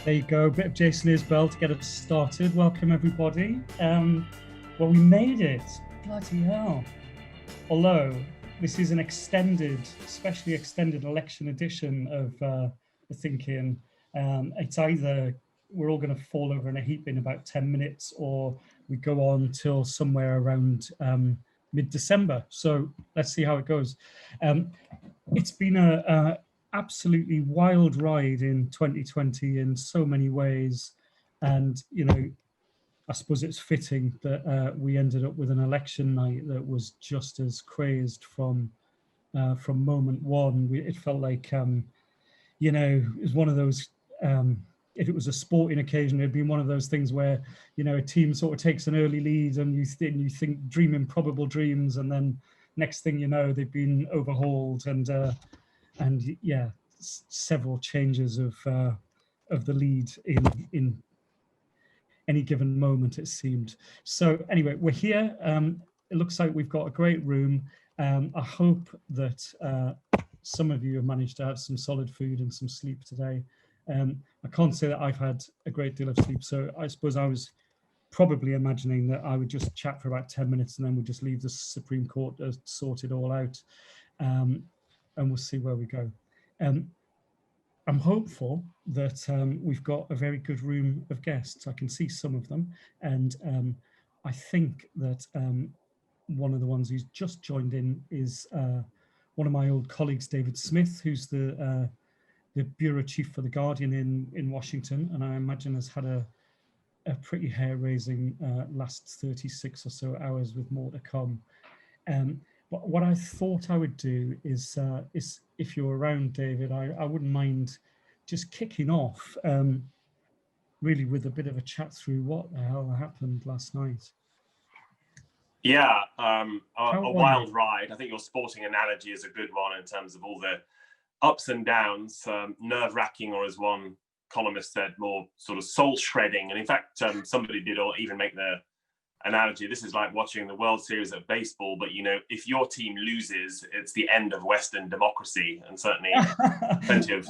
There you go, a bit of Jason Isbell to get us started. Welcome, everybody. Well, we made it. Bloody hell. Although this is an especially extended election edition of the ThinkIn. It's either we're all going to fall over in a heap in about 10 minutes or we go on till somewhere around mid-December. So let's see how it goes. It's been a absolutely wild ride in 2020 in so many ways, and I suppose it's fitting that we ended up with an election night that was just as crazed from moment one. It felt like it was one of those. If it was a sporting occasion, it'd been one of those things where a team sort of takes an early lead and you think dream improbable dreams, and then next thing you know they've been overhauled and yeah, several changes of the lead in any given moment, it seemed. So anyway, we're here. It looks like we've got a great room. I hope that some of you have managed to have some solid food and some sleep today. I can't say that I've had a great deal of sleep, so I suppose I was probably imagining that I would just chat for about 10 minutes and then we'll just leave the Supreme Court to sort it all out, and we'll see where we go. I'm hopeful that we've got a very good room of guests. I can see some of them, and I think that one of the ones who's just joined in is one of my old colleagues, David Smith, who's the bureau chief for The Guardian in Washington, and I imagine has had a pretty hair-raising last 36 or so hours with more to come. But what I thought I would do is if you're around, David, I wouldn't mind just kicking off really with a bit of a chat through what the hell happened last night. Yeah, a wild ride. I think your sporting analogy is a good one in terms of all the ups and downs, nerve-wracking, or as one columnist said, more sort of soul-shredding. And in fact, somebody did even make the analogy, this is like watching the World Series of baseball, but if your team loses, it's the end of Western democracy. And certainly plenty of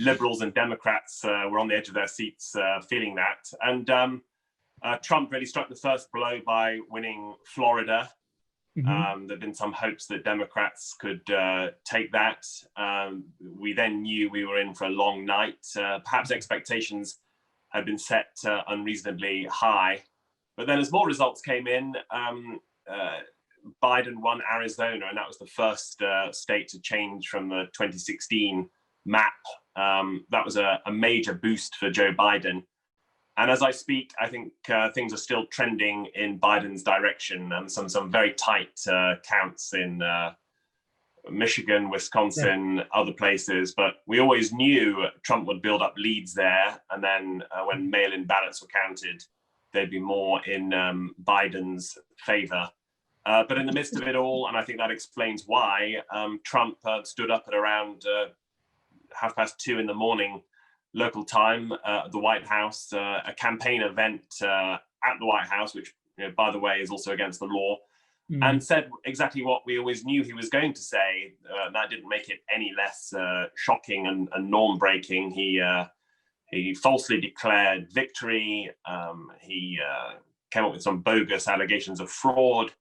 liberals and Democrats were on the edge of their seats feeling that. And Trump really struck the first blow by winning Florida. Mm-hmm. There'd been some hopes that Democrats could take that. We then knew we were in for a long night. Perhaps expectations had been set unreasonably high. But then as more results came in, Biden won Arizona, and that was the first state to change from the 2016 map. That was a major boost for Joe Biden. And as I speak, I think things are still trending in Biden's direction. Some very tight counts in Michigan, Wisconsin, other places. But we always knew Trump would build up leads there. And then when mail-in ballots were counted, they'd be more in Biden's favor. But in the midst of it all, and I think that explains why, Trump stood up at around 2:30 in the morning local time at the White House, a campaign event at the White House, which, by the way, is also against the law, and said exactly what we always knew he was going to say. That didn't make it any less shocking and norm-breaking. He falsely declared victory. He came up with some bogus allegations of fraud.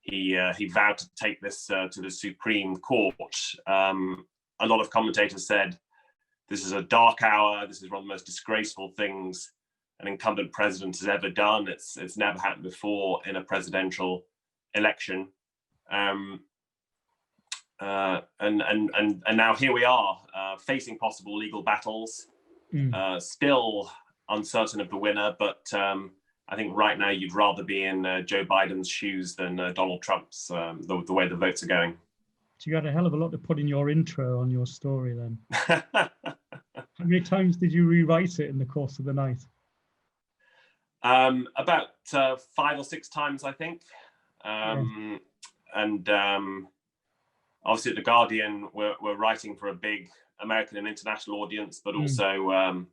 He vowed to take this to the Supreme Court. A lot of commentators said, this is a dark hour. This is one of the most disgraceful things an incumbent president has ever done. It's never happened before in a presidential election. And now here we are, facing possible legal battles. Still uncertain of the winner, but I think right now you'd rather be in Joe Biden's shoes than Donald Trump's, the way the votes are going. So you had a hell of a lot to put in your intro on your story then. How many times did you rewrite it in the course of the night? About 5 or 6 times, I think. And obviously at The Guardian, we're writing for a big American and international audience, but also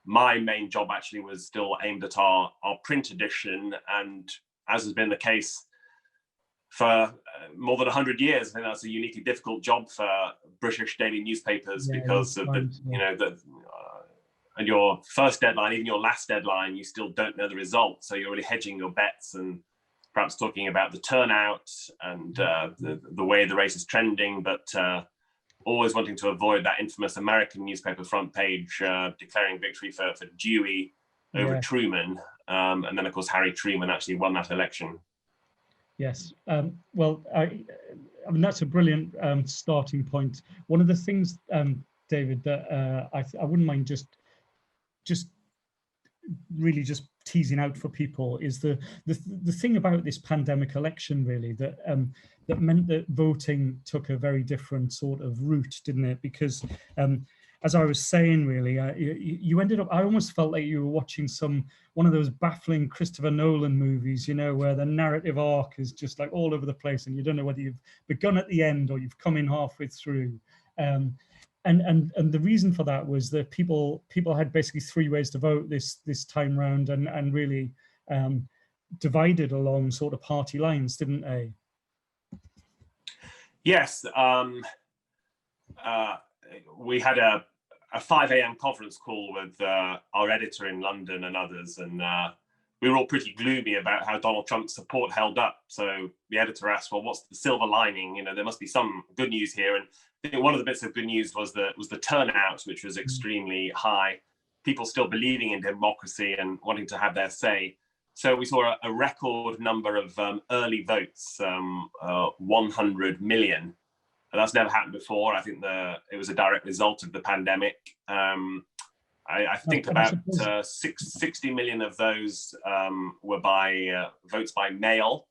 my main job actually was still aimed at our print edition. And as has been the case for more than 100 years, I think that's a uniquely difficult job for British daily newspapers because of at your first deadline, even your last deadline, you still don't know the result. So you're really hedging your bets and perhaps talking about the turnout and the way the race is trending, but always wanting to avoid that infamous American newspaper front page declaring victory for Dewey over Truman. And then, of course, Harry Truman actually won that election. Yes. Well, I mean, that's a brilliant starting point. One of the things, David, that I wouldn't mind just really just teasing out for people is the thing about this pandemic election, really, that that meant that voting took a very different sort of route, didn't it? Because as I was saying, really, you ended up, I almost felt like you were watching one of those baffling Christopher Nolan movies, you know, where the narrative arc is just like all over the place and you don't know whether you've begun at the end or you've come in halfway through. And the reason for that was that people had basically three ways to vote this time round, and really divided along sort of party lines, didn't they? Yes, we had a 5 a.m. conference call with our editor in London and others, and we were all pretty gloomy about how Donald Trump's support held up. So the editor asked, "Well, what's the silver lining? You know, there must be some good news here." And I think one of the bits of good news was the turnout, which was extremely high. People still believing in democracy and wanting to have their say. So we saw a record number of early votes, 100 million. And that's never happened before. I think it was a direct result of the pandemic. I think about 60 million of those were by votes by mail.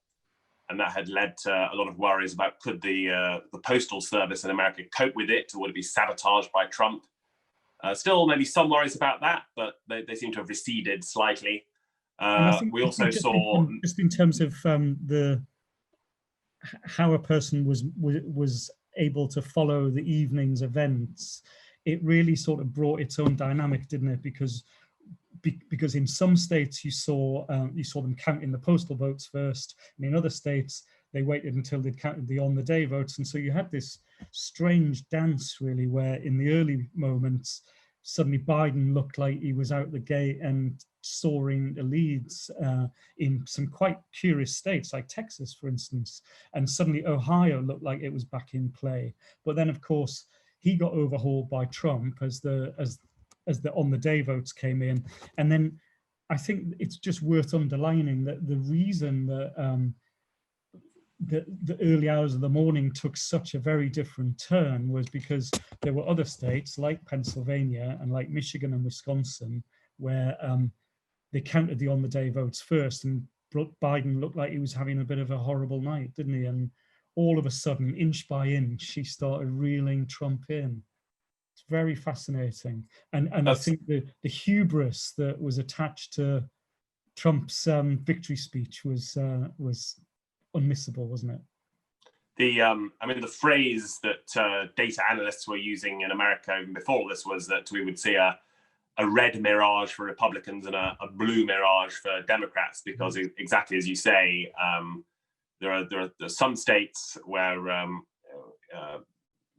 And that had led to a lot of worries about could the postal service in America cope with it, or would it be sabotaged by Trump? Still, maybe some worries about that, but they seem to have receded slightly. We also saw, just in terms of how a person was able to follow the evening's events, it really sort of brought its own dynamic, didn't it? Because in some states you saw them counting the postal votes first, and in other states they waited until they'd counted the on-the-day votes, and so you had this strange dance, really, where in the early moments suddenly Biden looked like he was out the gate and soaring leads in some quite curious states like Texas, for instance, and suddenly Ohio looked like it was back in play. But then, of course, he got overhauled by Trump as the on-the-day votes came in. And then I think it's just worth underlining that the reason that the early hours of the morning took such a very different turn was because there were other states like Pennsylvania and like Michigan and Wisconsin where they counted the on-the-day votes first, and Biden looked like he was having a bit of a horrible night, didn't he? And all of a sudden, inch by inch, he started reeling Trump in. It's very fascinating. And I think the hubris that was attached to Trump's victory speech was unmissable, wasn't it? I mean, the phrase that data analysts were using in America even before this was that we would see a red mirage for Republicans and a blue mirage for Democrats, because exactly as you say, there are some states where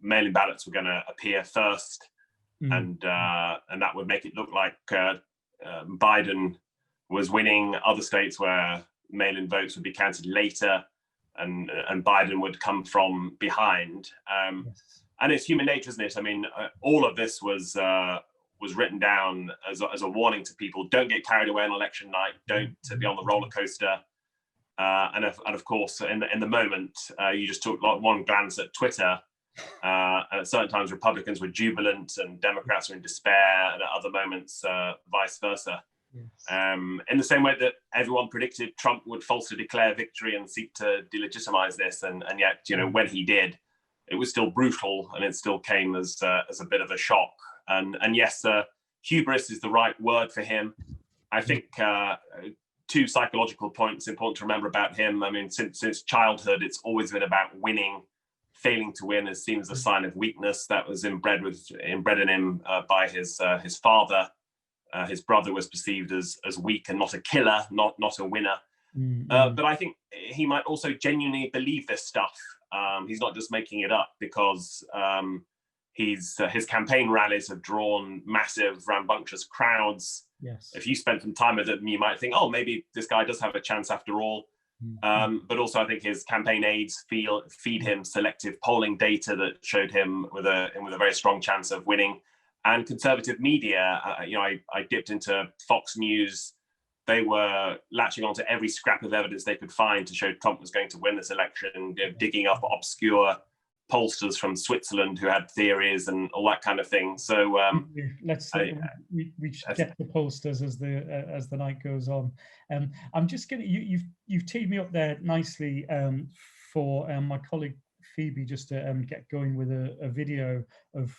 mail-in ballots were going to appear first, and that would make it look like Biden was winning. Other states where mail-in votes would be counted later, and Biden would come from behind. And it's human nature, isn't it? I mean, all of this was written down as a warning to people: don't get carried away on election night, don't be on the roller coaster. And of course, in the moment, you just took one glance at Twitter, and at certain times Republicans were jubilant and Democrats were in despair, and at other moments, vice versa. Yes. In the same way that everyone predicted Trump would falsely declare victory and seek to delegitimize this, and yet, you know, when he did, it was still brutal, and it still came as a bit of a shock. And yes, hubris is the right word for him. I think two psychological points important to remember about him. I mean, since childhood, it's always been about winning. Failing to win is seen as a sign of weakness. That was inbred in him by his father. His brother was perceived as weak and not a killer, not a winner. But I think he might also genuinely believe this stuff. He's not just making it up, because his campaign rallies have drawn massive, rambunctious crowds. Yes. If you spend some time with him, you might think, oh, maybe this guy does have a chance after all. But also, I think his campaign aides feed him selective polling data that showed him with a very strong chance of winning. And conservative media, I dipped into Fox News. They were latching onto every scrap of evidence they could find to show Trump was going to win this election, digging up obscure pollsters from Switzerland who had theories and all that kind of thing. So we should get the pollsters as the night goes on. I'm just going to you've teed me up there nicely for my colleague Phoebe just to get going with a video of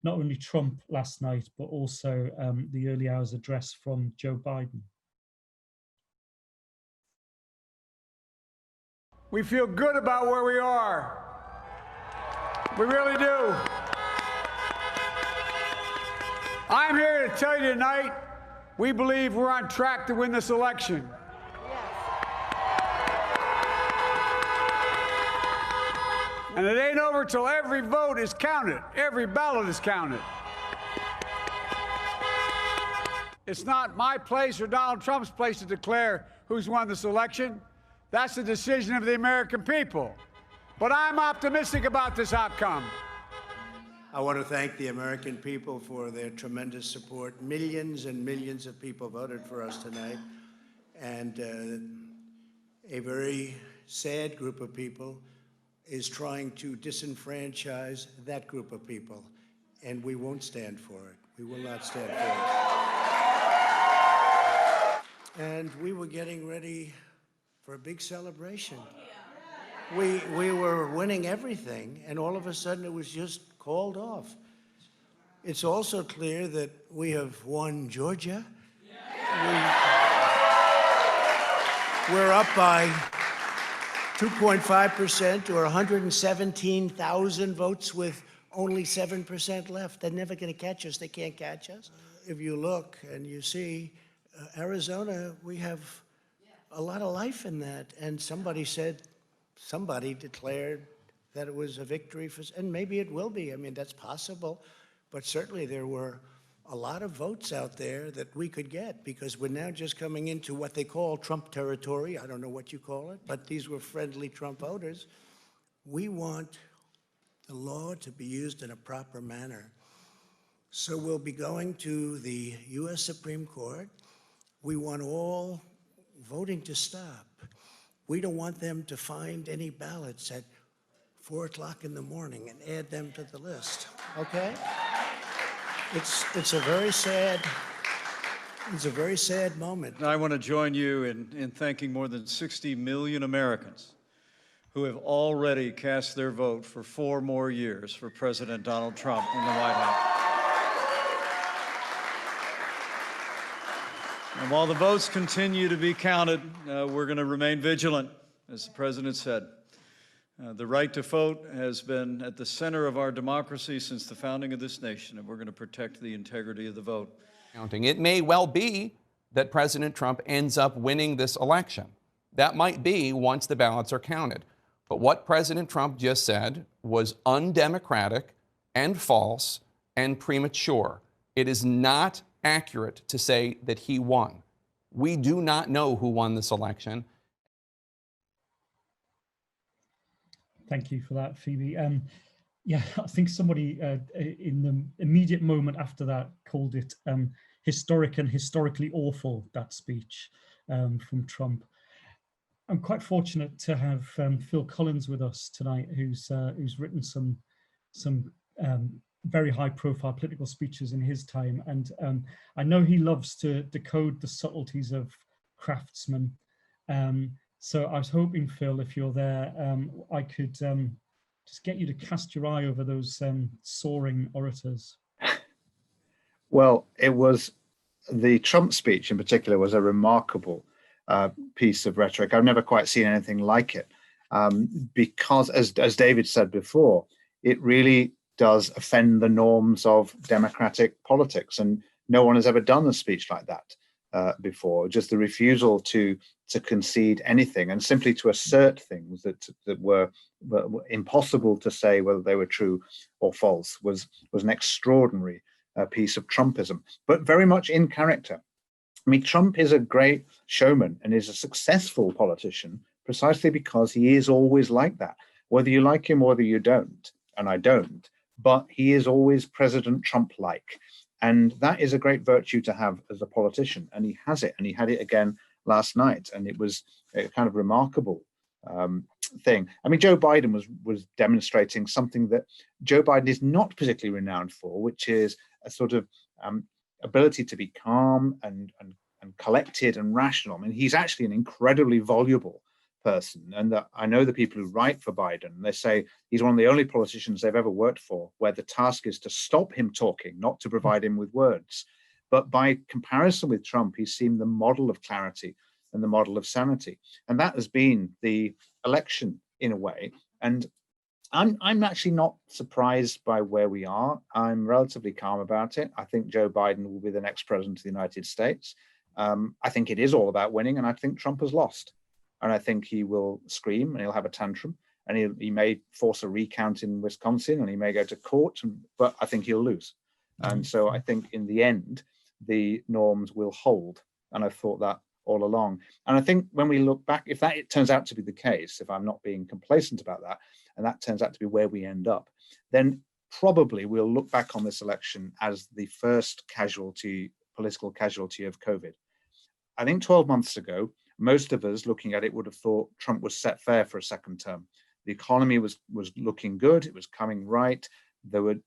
not only Trump last night but also the early hours address from Joe Biden. We feel good about where we are. We really do. I'm here to tell you tonight, we believe we're on track to win this election. And it ain't over till every vote is counted, every ballot is counted. It's not my place or Donald Trump's place to declare who's won this election. That's the decision of the American people. But I'm optimistic about this outcome. I want to thank the American people for their tremendous support. Millions and millions of people voted for us tonight. And a very sad group of people is trying to disenfranchise that group of people. And we won't stand for it. We will not stand for it. And we were getting ready for a big celebration. We were winning everything, and all of a sudden it was just called off. It's also clear that we have won Georgia. We're up by 2.5% or 117,000 votes with only 7% left. They're never going to catch us. They can't catch us. If you look and you see Arizona, we have a lot of life in that. And somebody declared that it was a victory for, and maybe it will be. I mean, that's possible. But certainly there were a lot of votes out there that we could get because we're now just coming into what they call Trump territory. I don't know what you call it, but these were friendly Trump voters. We want the law to be used in a proper manner. So we'll be going to the U.S. Supreme Court. We want all voting to stop. We don't want them to find any ballots at 4 o'clock in the morning and add them to the list, okay? It's a very sad moment. I want to join you in thanking more than 60 million Americans who have already cast their vote for 4 more years for President Donald Trump in the White House. And while the votes continue to be counted, we're going to remain vigilant, as the President said. The right to vote has been at the center of our democracy since the founding of this nation, and we're going to protect the integrity of the vote. It may well be that President Trump ends up winning this election. That might be once the ballots are counted. But what President Trump just said was undemocratic and false and premature. It is not accurate to say that he won. We do not know who won this election. Thank you for that, Phoebe. Yeah, I think somebody in the immediate moment after that called it historic and historically awful, that speech from Trump. I'm quite fortunate to have Phil Collins with us tonight, who's written some very high-profile political speeches in his time, and I know he loves to decode the subtleties of craftsmen. So I was hoping, Phil, if you're there, I could just get you to cast your eye over those soaring orators. Well, it was the Trump speech in particular was a remarkable piece of rhetoric. I've never quite seen anything like it because, as David said before, it really does offend the norms of democratic politics, and no one has ever done a speech like that. before, just the refusal to concede anything and simply to assert things that were impossible to say whether they were true or false was an extraordinary piece of Trumpism, but very much in character. I mean, Trump is a great showman and is a successful politician precisely because he is always like that, whether you like him or whether you don't, and I don't, but he is always President Trump-like. And that is a great virtue to have as a politician, and he has it, and he had it again last night, and it was a kind of remarkable thing. I mean, Joe Biden was demonstrating something that Joe Biden is not particularly renowned for, which is a sort of ability to be calm and collected and rational. I mean, he's actually an incredibly voluble person, and I know the people who write for Biden, they say he's one of the only politicians they've ever worked for where the task is to stop him talking, not to provide him with words. But by comparison with Trump, he's seen the model of clarity and the model of sanity, and that has been the election in a way. And I'm actually not surprised by where we are. I'm relatively calm about it. I think Joe Biden will be the next president of the United States. I think it is all about winning, and I think Trump has lost. And I think he will scream and he'll have a tantrum, and he may force a recount in Wisconsin, and he may go to court, but I think he'll lose. And so I think in the end, the norms will hold. And I've thought that all along. And I think when we look back, if that turns out to be the case, if I'm not being complacent about that, and that turns out to be where we end up, then probably we'll look back on this election as the first political casualty of COVID. I think 12 months ago, most of us looking at it would have thought Trump was set fair for a second term. The economy was looking good, it was coming right. The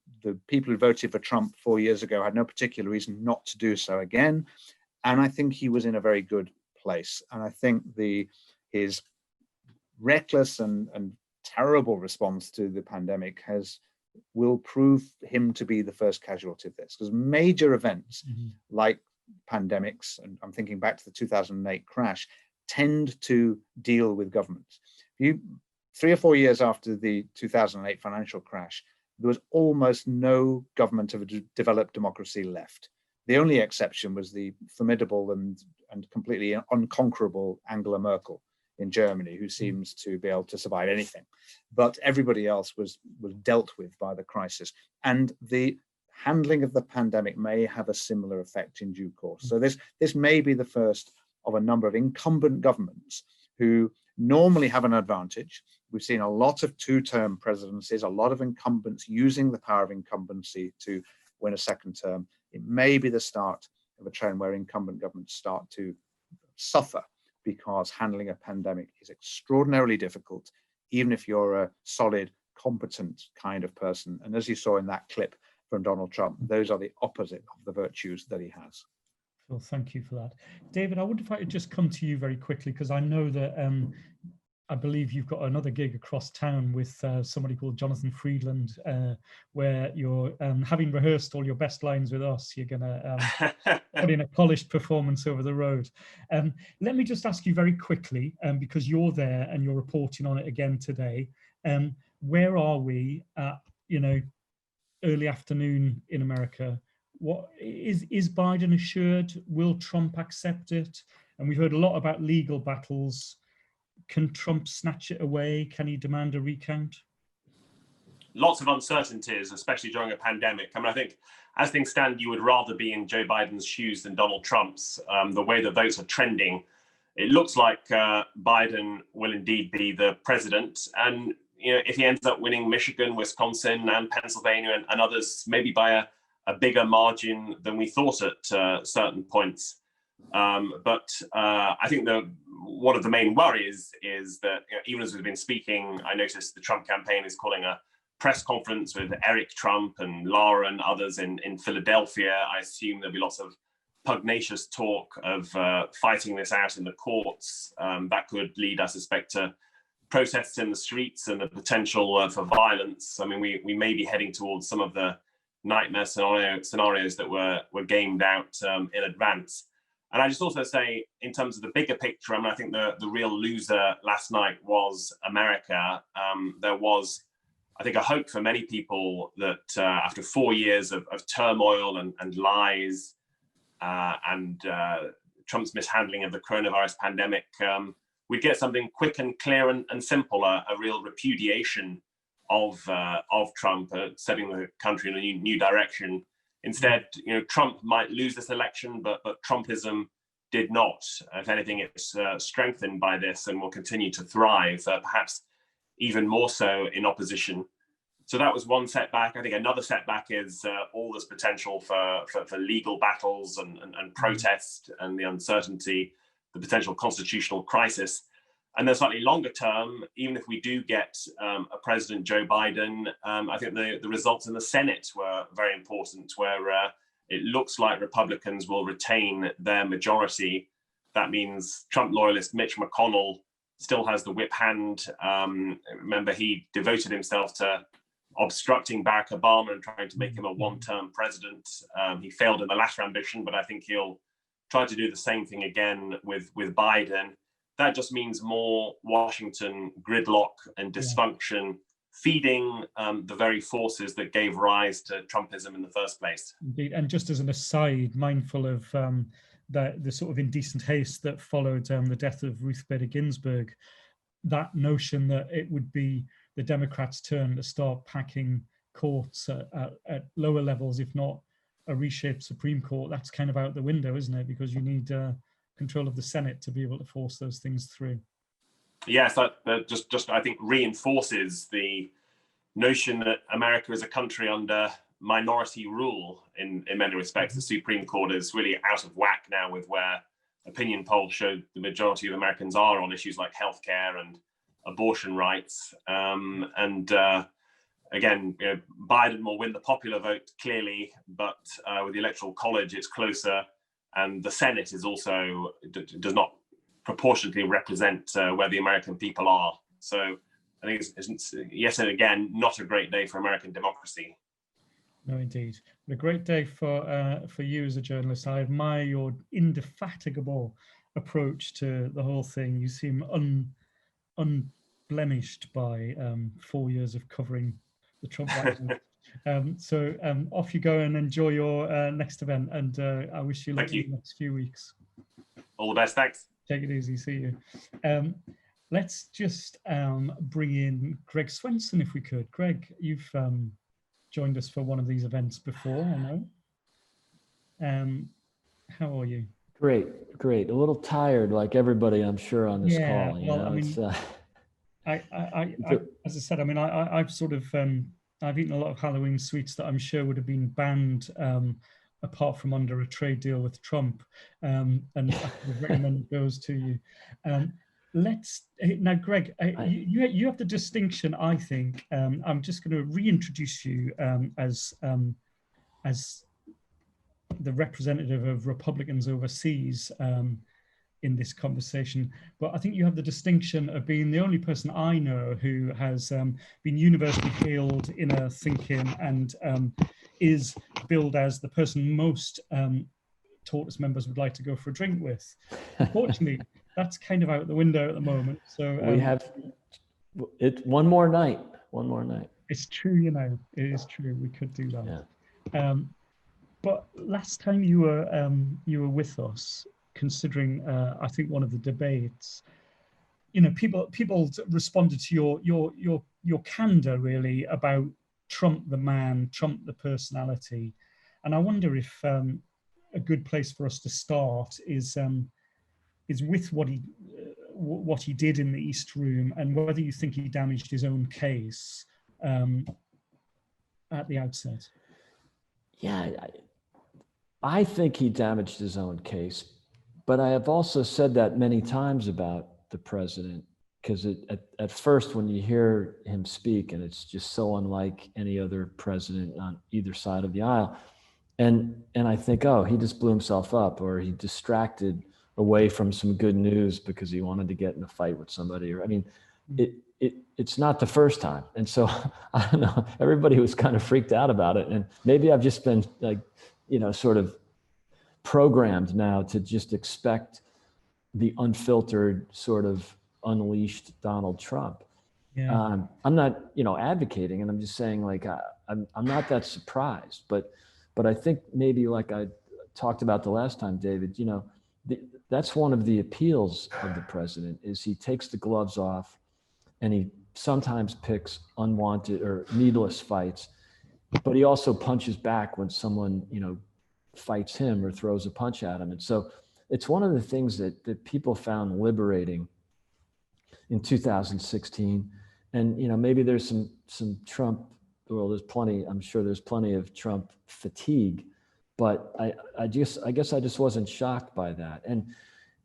people who voted for Trump 4 years ago had no particular reason not to do so again. And I think he was in a very good place. And I think his reckless and terrible response to the pandemic will prove him to be the first casualty of this, because major events like pandemics, and I'm thinking back to the 2008 crash, tend to deal with governments. 3 or 4 years after the 2008 financial crash, there was almost no government of a developed democracy left. The only exception was the formidable and completely unconquerable Angela Merkel in Germany, who seems to be able to survive anything. But everybody else was dealt with by the crisis. And the handling of the pandemic may have a similar effect in due course. So this may be the first of a number of incumbent governments who normally have an advantage. We've seen a lot of two-term presidencies, a lot of incumbents using the power of incumbency to win a second term. It may be the start of a trend where incumbent governments start to suffer because handling a pandemic is extraordinarily difficult, even if you're a solid, competent kind of person. And as you saw in that clip from Donald Trump, those are the opposite of the virtues that he has. Well, thank you for that. David, I wonder if I could just come to you very quickly, because I know that I believe you've got another gig across town with somebody called Jonathan Friedland, where you're, having rehearsed all your best lines with us, you're going to put in a polished performance over the road. Let me just ask you very quickly, because you're there and you're reporting on it again today. Where are we at, early afternoon in America? What is Biden assured? Will Trump accept it? And we've heard a lot about legal battles. Can Trump snatch it away? Can he demand a recount? Lots of uncertainties, especially during a pandemic. I mean, I think as things stand, you would rather be in Joe Biden's shoes than Donald Trump's. The way the votes are trending, it looks like Biden will indeed be the president. And if he ends up winning Michigan, Wisconsin, and Pennsylvania and others, maybe by a bigger margin than we thought at certain points. But I think one of the main worries is that even as we've been speaking, I noticed the Trump campaign is calling a press conference with Eric Trump and Lara and others in Philadelphia. I assume there'll be lots of pugnacious talk of fighting this out in the courts. That could lead, I suspect, to protests in the streets and the potential for violence. I mean, we may be heading towards some of the nightmare scenarios that were gamed out in advance. And I just also say, in terms of the bigger picture, I mean, I think the real loser last night was America. There was, I think, a hope for many people that after 4 years of turmoil and lies and Trump's mishandling of the coronavirus pandemic, we'd get something quick and clear and simple, a real repudiation of Trump, setting the country in a new direction. Instead, Trump might lose this election, but Trumpism did not. If anything, it's strengthened by this and will continue to thrive, perhaps even more so in opposition. So that was one setback. I think another setback is all this potential for legal battles and protest, and the uncertainty, the potential constitutional crisis. And then slightly longer term, even if we do get a President Joe Biden, I think the results in the Senate were very important, where it looks like Republicans will retain their majority. That means Trump loyalist Mitch McConnell still has the whip hand. Remember, he devoted himself to obstructing Barack Obama and trying to make him a one-term president. He failed in the latter ambition, but I think he'll try to do the same thing again with Biden. That just means more Washington gridlock and dysfunction, feeding the very forces that gave rise to Trumpism in the first place. Indeed. And just as an aside, mindful of the sort of indecent haste that followed the death of Ruth Bader Ginsburg, that notion that it would be the Democrats' turn to start packing courts at lower levels, if not a reshaped Supreme Court, that's kind of out the window, isn't it? Because you need control of the Senate to be able to force those things through. Yes, that just I think reinforces the notion that America is a country under minority rule in many respects. The Supreme Court is really out of whack now with where opinion polls show the majority of Americans are on issues like healthcare and abortion rights. Again, Biden will win the popular vote clearly, but with the Electoral College, it's closer. And the Senate is also does not proportionately represent where the American people are. So I think it's yet again not a great day for American democracy. No, indeed, but a great day for you as a journalist. I admire your indefatigable approach to the whole thing. You seem unblemished by 4 years of covering the Trump White House. So off you go and enjoy your next event, and I wish you luck in the next few weeks. All the best, thanks. Take it easy, see you. Let's just bring in Greg Swenson if we could. Greg, you've joined us for one of these events before, I know. How are you? Great. A little tired, like everybody, I'm sure, on this call. Well, I mean, as I said, I mean, I've sort of I've eaten a lot of Halloween sweets that I'm sure would have been banned apart from under a trade deal with Trump, and I would recommend those to you. Now, Greg, you have the distinction, I think. I'm just going to reintroduce you as the representative of Republicans overseas in this conversation, but I think you have the distinction of being the only person I know who has been universally hailed in a ThinkIn and is billed as the person most Tortoise members would like to go for a drink with. Unfortunately, that's kind of out the window at the moment. So we have it one more night. It's true, you know, it is true. We could do that. Yeah. But last time you were with us, considering I think one of the debates, you know, people responded to your candor really about Trump the man, Trump the personality, and I wonder if a good place for us to start is with what he did in the East Room, and whether you think he damaged his own case at the outset. Yeah, I think he damaged his own case, but I have also said that many times about the president, because at first when you hear him speak, and it's just so unlike any other president on either side of the aisle, and I think, oh, he just blew himself up, or he distracted away from some good news because he wanted to get in a fight with somebody, or I mean, it's not the first time. And so I don't know, everybody was kind of freaked out about it, and maybe I've just been like, you know, sort of programmed now to just expect the unfiltered, sort of unleashed Donald Trump. Yeah. I'm not, you know, advocating, and I'm just saying, like, I'm not that surprised, but I think maybe, like I talked about the last time, David, you know, that's one of the appeals of the president, is he takes the gloves off and he sometimes picks unwanted or needless fights, but he also punches back when someone, fights him or throws a punch at him. And so it's one of the things that people found liberating in 2016. And, maybe there's some Trump, well, I'm sure there's plenty of Trump fatigue, but I guess I just wasn't shocked by that. And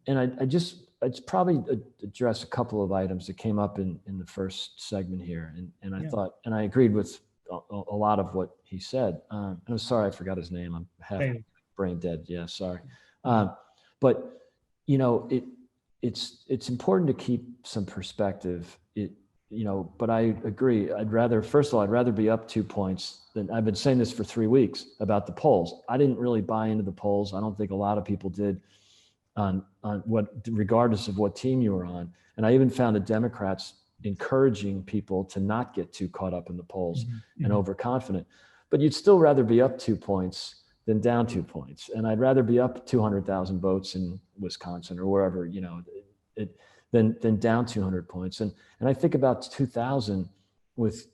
I'd probably address a couple of items that came up in the first segment here. And I thought, and I agreed with a lot of what he said. And I'm sorry, I forgot his name. I'm half brain dead. Yeah, sorry. But it's important to keep some perspective. But I agree. First of all, I'd rather be up 2 points than, I've been saying this for 3 weeks about the polls. I didn't really buy into the polls. I don't think a lot of people did on regardless of what team you were on. And I even found the Democrats encouraging people to not get too caught up in the polls and overconfident. But you'd still rather be up 2 points than down 2 points. And I'd rather be up 200,000 votes in Wisconsin or wherever, than down 200 points. And I think about 2000 with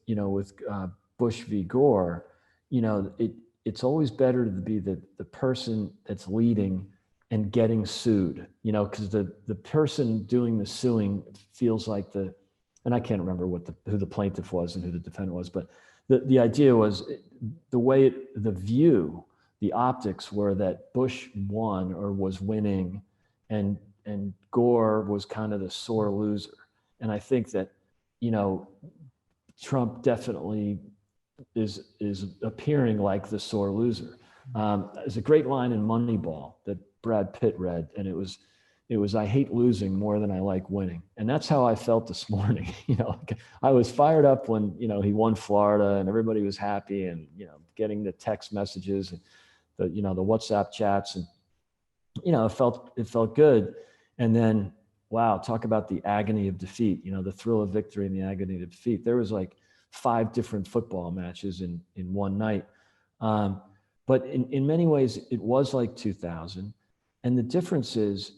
Bush v. Gore, it's always better to be the person that's leading and getting sued, because the person doing the suing feels like and I can't remember who the plaintiff was and who the defendant was, but the idea was the optics were that Bush won or was winning and Gore was kind of the sore loser. And I think that, Trump definitely is appearing like the sore loser. There's a great line in Moneyball that Brad Pitt read, and it was I hate losing more than I like winning. And that's how I felt this morning. I was fired up when, he won Florida and everybody was happy and, getting the text messages and the WhatsApp chats and, it felt good. And then, wow, talk about the agony of defeat, the thrill of victory and the agony of defeat. There was like 5 different football matches in one night. But in many ways, it was like 2000. And the difference is,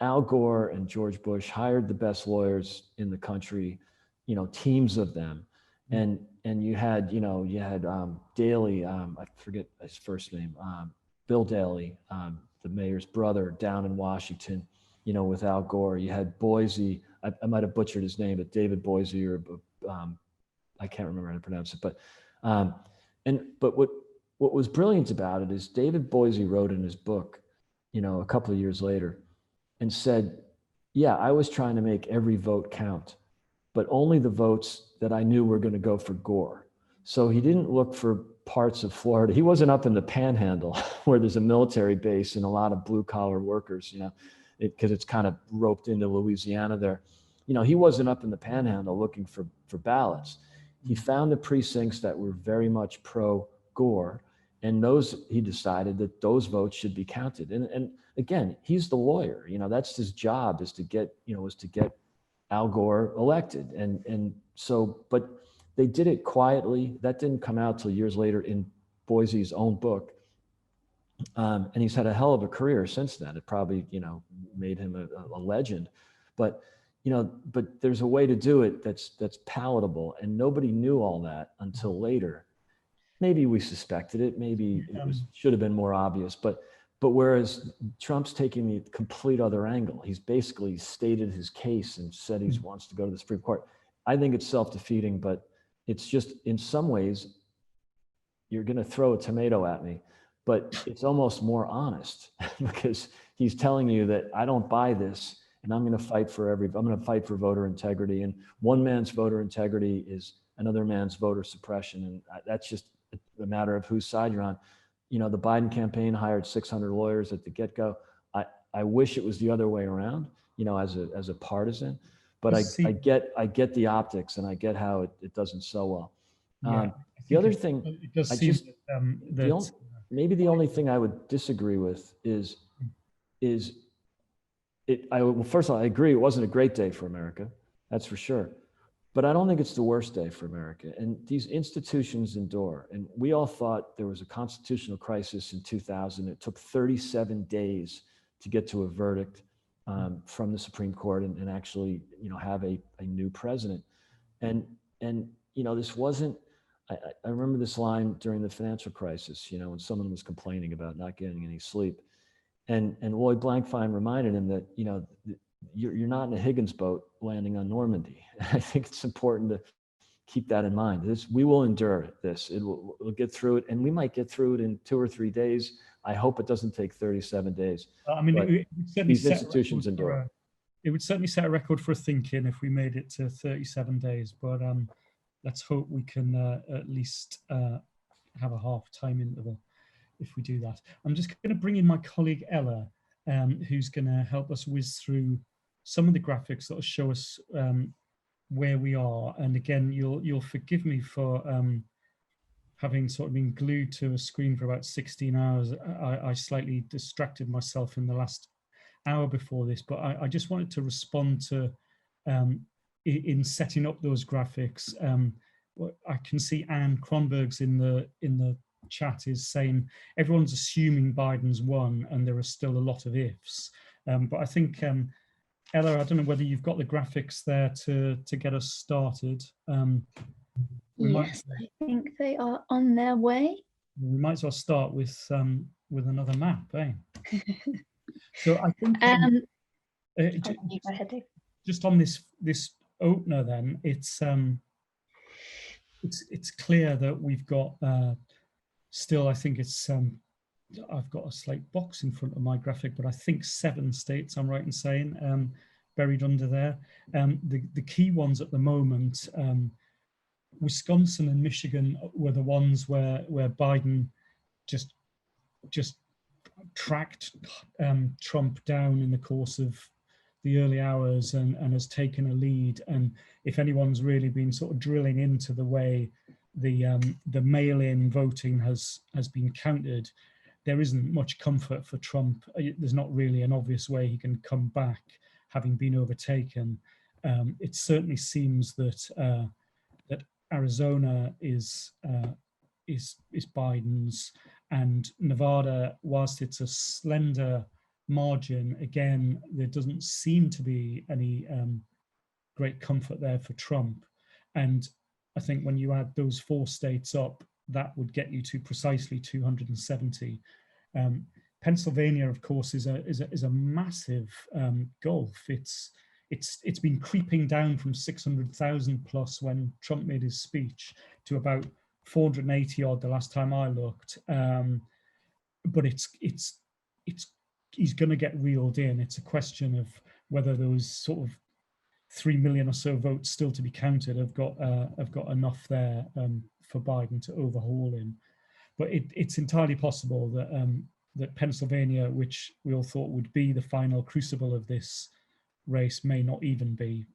Al Gore and George Bush hired the best lawyers in the country, teams of them. And you had Daley, I forget his first name, Bill Daley, the mayor's brother down in Washington, with Al Gore. You had Boise, I might have butchered his name, but David Boise, or I can't remember how to pronounce it. But what was brilliant about it is David Boise wrote in his book, a couple of years later, and said, yeah, I was trying to make every vote count, but only the votes that I knew were going to go for Gore. So he didn't look for parts of Florida. He wasn't up in the Panhandle where there's a military base and a lot of blue collar workers, because it's kind of roped into Louisiana there. He wasn't up in the Panhandle looking for ballots. He found the precincts that were very much pro Gore, and he decided that those votes should be counted. And again, he's the lawyer. That's his job, is to get Al Gore elected. And so, but they did it quietly. That didn't come out till years later in Boise's own book. And he's had a hell of a career since then. It probably, made him a legend. But there's a way to do it that's palatable, and nobody knew all that until later. Maybe we suspected it. Maybe it should have been more obvious. But whereas Trump's taking the complete other angle, he's basically stated his case and said he wants to go to the Supreme Court. I think it's self-defeating, but it's just, in some ways, you're going to throw a tomato at me, but it's almost more honest because he's telling you that I don't buy this, and I'm going to fight for voter integrity. And one man's voter integrity is another man's voter suppression. And that's just a matter of whose side you're on. The Biden campaign hired 600 lawyers at the get-go. I wish it was the other way around, as a partisan, but I get the optics, and I get how it doesn't sell well. The other thing, it does seem maybe the only thing I would disagree with is well, first of all, I agree it wasn't a great day for America, that's for sure. But I don't think it's the worst day for America. And these institutions endure. And we all thought there was a constitutional crisis in 2000. It took 37 days to get to a verdict from the Supreme Court and actually, have a new president. And this wasn't. I remember this line during the financial crisis, when someone was complaining about not getting any sleep, and Lloyd Blankfein reminded him that you're not in a Higgins boat landing on Normandy. I think it's important to keep that in mind. We will endure this. We'll get through it, and we might get through it in 2 or 3 days. I hope it doesn't take 37 days. I mean, it would certainly these institutions endure. It would certainly set a record for a ThinkIn if we made it to 37 days. But let's hope we can at least have a half-time interval if we do that. I'm just going to bring in my colleague Ella, who's going to help us whiz through some of the graphics that will show us where we are. And again, you'll forgive me for having sort of been glued to a screen for about 16 hours. I slightly distracted myself in the last hour before this, but I just wanted to respond to in setting up those graphics. I can see Anne Kronberg's in the chat is saying everyone's assuming Biden's won and there are still a lot of ifs. But I think Ella, I don't know whether you've got the graphics there to get us started. Yes, I think they are on their way. We might as well start with another map, eh? So I think go ahead, Dave. Just on this opener, then it's clear that we've got still. I think it's I've got a slight box in front of my graphic, but I think 7 states. I'm right in saying buried under there. The key ones at the moment. Wisconsin and Michigan were the ones where Biden just tracked Trump down in the course of the early hours and has taken a lead. And if anyone's really been sort of drilling into the way the mail-in voting has been counted, there isn't much comfort for Trump. There's not really an obvious way he can come back having been overtaken. It certainly seems that Arizona is Biden's, and Nevada, whilst it's a slender margin, again, there doesn't seem to be any great comfort there for Trump. And I think when you add those 4 states up, that would get you to precisely 270. Pennsylvania, of course, is a massive gulf. It's been creeping down from 600,000 plus when Trump made his speech to about 480 odd the last time I looked. But he's going to get reeled in. It's a question of whether those sort of 3 million or so votes still to be counted have got enough there for Biden to overhaul him. But it's entirely possible that Pennsylvania, which we all thought would be the final crucible of this race, may not even be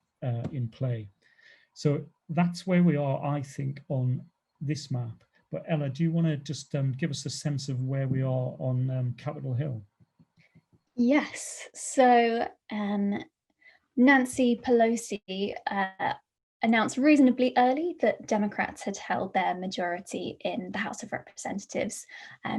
in play. So that's where we are, I think, on this map. But Ella, do you want to just give us a sense of where we are on Capitol Hill? Yes. So Nancy Pelosi announced reasonably early that Democrats had held their majority in the House of Representatives.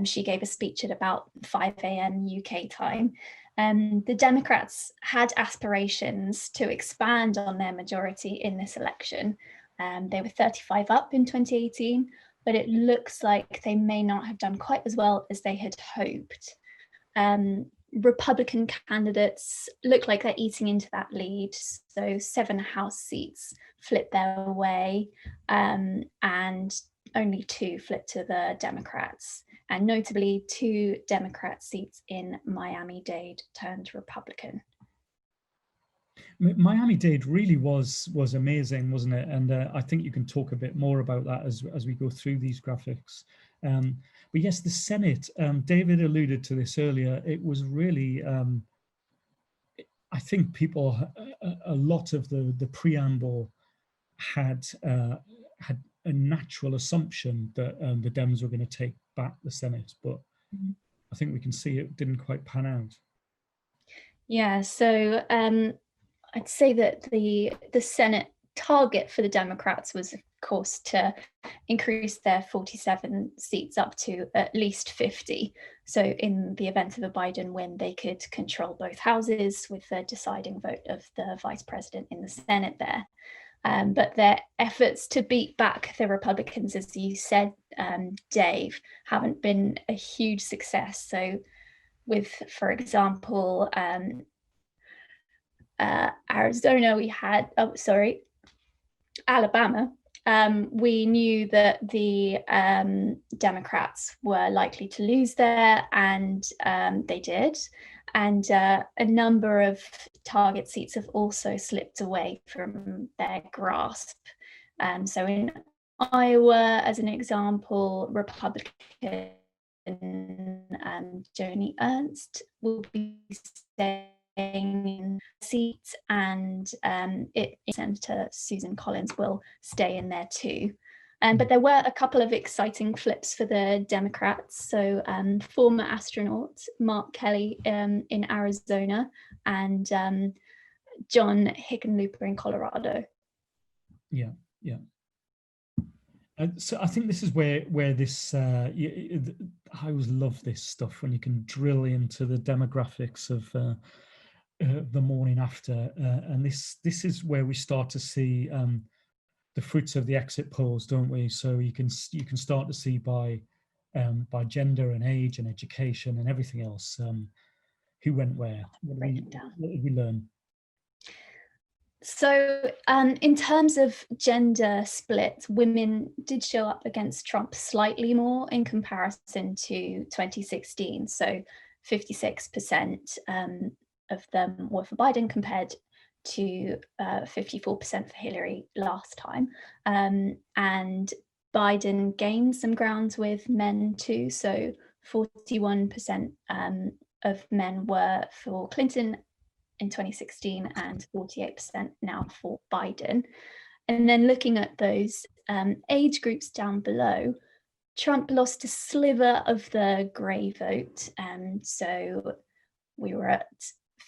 She gave a speech at about 5 a.m. UK time. The Democrats had aspirations to expand on their majority in this election. They were 35 up in 2018, but it looks like they may not have done quite as well as they had hoped. Republican candidates look like they're eating into that lead. So 7 House seats flipped their way, and only 2 flipped to the Democrats. And notably, 2 Democrat seats in Miami-Dade turned Republican. Miami-Dade really was amazing, wasn't it? And I think you can talk a bit more about that as we go through these graphics. But yes, the Senate, David alluded to this earlier, it was really, I think people, a lot of the preamble had a natural assumption that the Dems were going to take back the Senate, but I think we can see it didn't quite pan out. Yeah, so I'd say that the Senate target for the Democrats was, of course, to increase their 47 seats up to at least 50. So in the event of a Biden win, they could control both houses with the deciding vote of the vice president in the Senate there. But their efforts to beat back the Republicans, as you said, Dave, haven't been a huge success. So with, for example, Arizona, we had, Alabama, we knew that the Democrats were likely to lose there, and they did. And a number of target seats have also slipped away from their grasp. So in Iowa, as an example, Republican Joni Ernst will be staying in seats, and Senator Susan Collins will stay in there too. But there were a couple of exciting flips for the Democrats. So former astronaut Mark Kelly in Arizona, and John Hickenlooper in Colorado. Yeah. So I think this is where this I always love this stuff, when you can drill into the demographics of the morning after, and this is where we start to see the fruits of the exit polls, don't we? So you can start to see by gender and age and education and everything else who went where. What did we learn? So in terms of gender split, women did show up against Trump slightly more in comparison to 2016. So 56% of them were for Biden compared to 54% for Hillary last time. And Biden gained some grounds with men too. So 41% of men were for Clinton in 2016 and 48% now for Biden. And then looking at those age groups down below, Trump lost a sliver of the grey vote. So we were at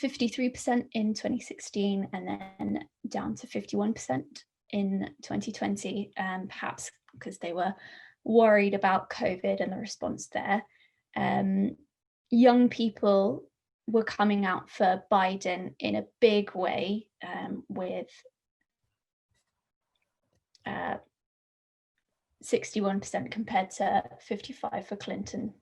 53% in 2016 and then down to 51% in 2020, perhaps because they were worried about COVID and the response there. Young people were coming out for Biden in a big way, with 61% compared to 55% for Clinton.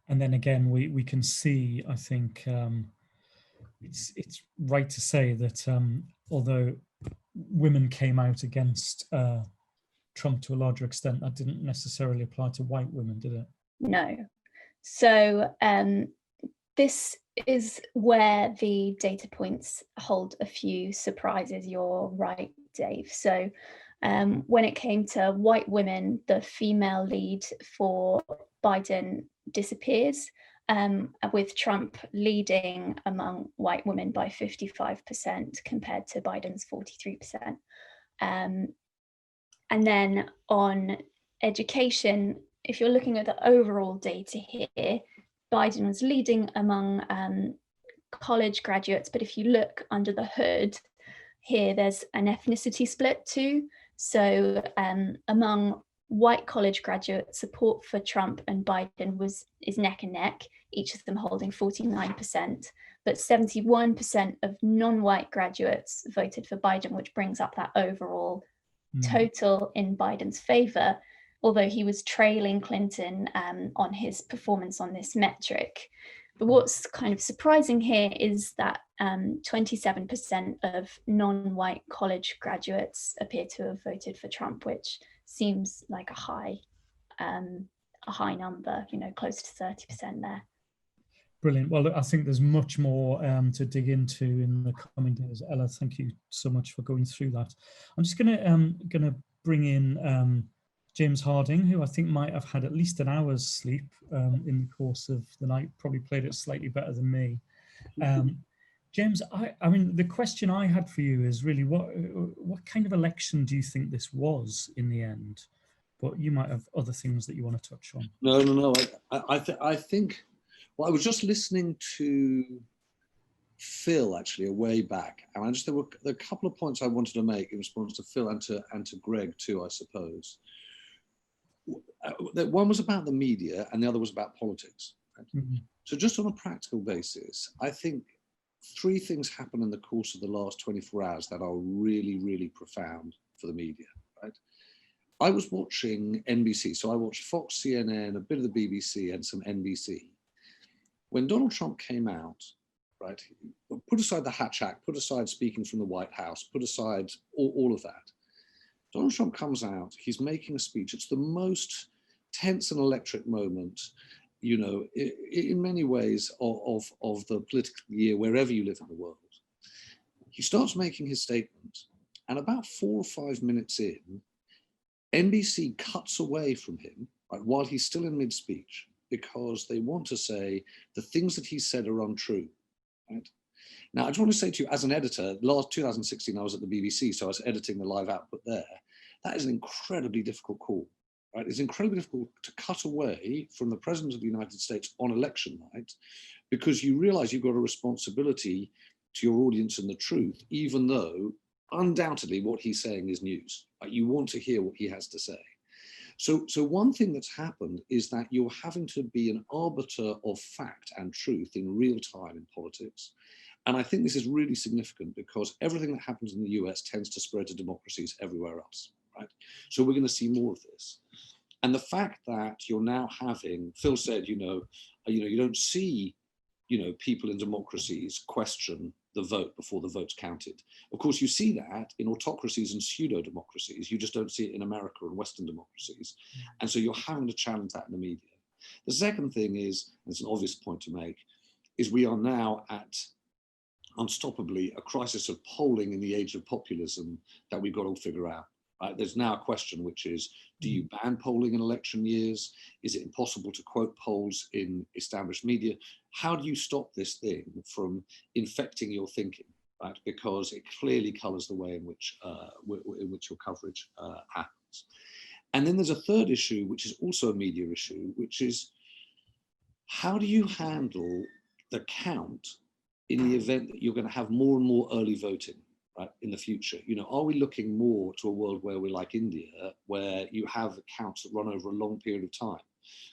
And then again, we can see, I think it's right to say that although women came out against Trump to a larger extent, that didn't necessarily apply to white women, did it? No. So this is where the data points hold a few surprises. You're right, Dave. So when it came to white women, the female lead for Biden disappears, with Trump leading among white women by 55% compared to Biden's 43%. And then on education, if you're looking at the overall data here, Biden was leading among college graduates, but if you look under the hood here, there's an ethnicity split too. So among white college graduates, support for Trump and Biden is neck and neck, each of them holding 49%, but 71% of non-white graduates voted for Biden, which brings up that overall total in Biden's favor, although he was trailing Clinton on his performance on this metric. But what's kind of surprising here is that 27% of non-white college graduates appear to have voted for Trump, which seems like a high number, close to 30% there. Brilliant. Well, I think there's much more to dig into in the coming days. Ella, thank you so much for going through that. I'm just gonna bring in James Harding, who I think might have had at least an hour's sleep in the course of the night, probably played it slightly better than me. James, I mean, the question I had for you is really what kind of election do you think this was in the end? But you might have other things that you want to touch on. No. I think, well, I was just listening to Phil actually a way back, and there were a couple of points I wanted to make in response to Phil and to Greg too, I suppose. One was about the media and the other was about politics. Right? Mm-hmm. So just on a practical basis, I think three things happen in the course of the last 24 hours that are really, really profound for the media, right? I was watching NBC, so I watched Fox, CNN, a bit of the BBC and some NBC. When Donald Trump came out, right, put aside the Hatch Act, put aside speaking from the White House, put aside all of that. Donald Trump comes out, he's making a speech. It's the most tense and electric moment, you know, in many ways of the political year, wherever you live in the world. He starts making his statement, and about 4 or 5 minutes in, NBC cuts away from him, right, while he's still in mid-speech, because they want to say the things that he said are untrue. Right? Now, I just want to say to you, as an editor, last 2016, I was at the BBC, so I was editing the live output there. That is an incredibly difficult call, right? It's incredibly difficult to cut away from the President of the United States on election night, because you realize you've got a responsibility to your audience and the truth, even though undoubtedly what he's saying is news. Right? You want to hear what he has to say. So one thing that's happened is that you're having to be an arbiter of fact and truth in real time in politics. And I think this is really significant because everything that happens in the US tends to spread to democracies everywhere else, right? So we're going to see more of this. And the fact that you're now having, Phil said, you don't see, people in democracies question the vote before the vote's counted. Of course, you see that in autocracies and pseudo-democracies. You just don't see it in America and Western democracies. And so you're having to challenge that in the media. The second thing is, and it's an obvious point to make, is we are now at, unstoppably, a crisis of polling in the age of populism that we've got to figure out. Right? There's now a question, which is, do you ban polling in election years? Is it impossible to quote polls in established media? How do you stop this thing from infecting your thinking? Right? Because it clearly colours the way in which your coverage happens. And then there's a third issue, which is also a media issue, which is how do you handle the count in the event that you're going to have more and more early voting? Right, in the future, are we looking more to a world where we're like India, where you have counts that run over a long period of time?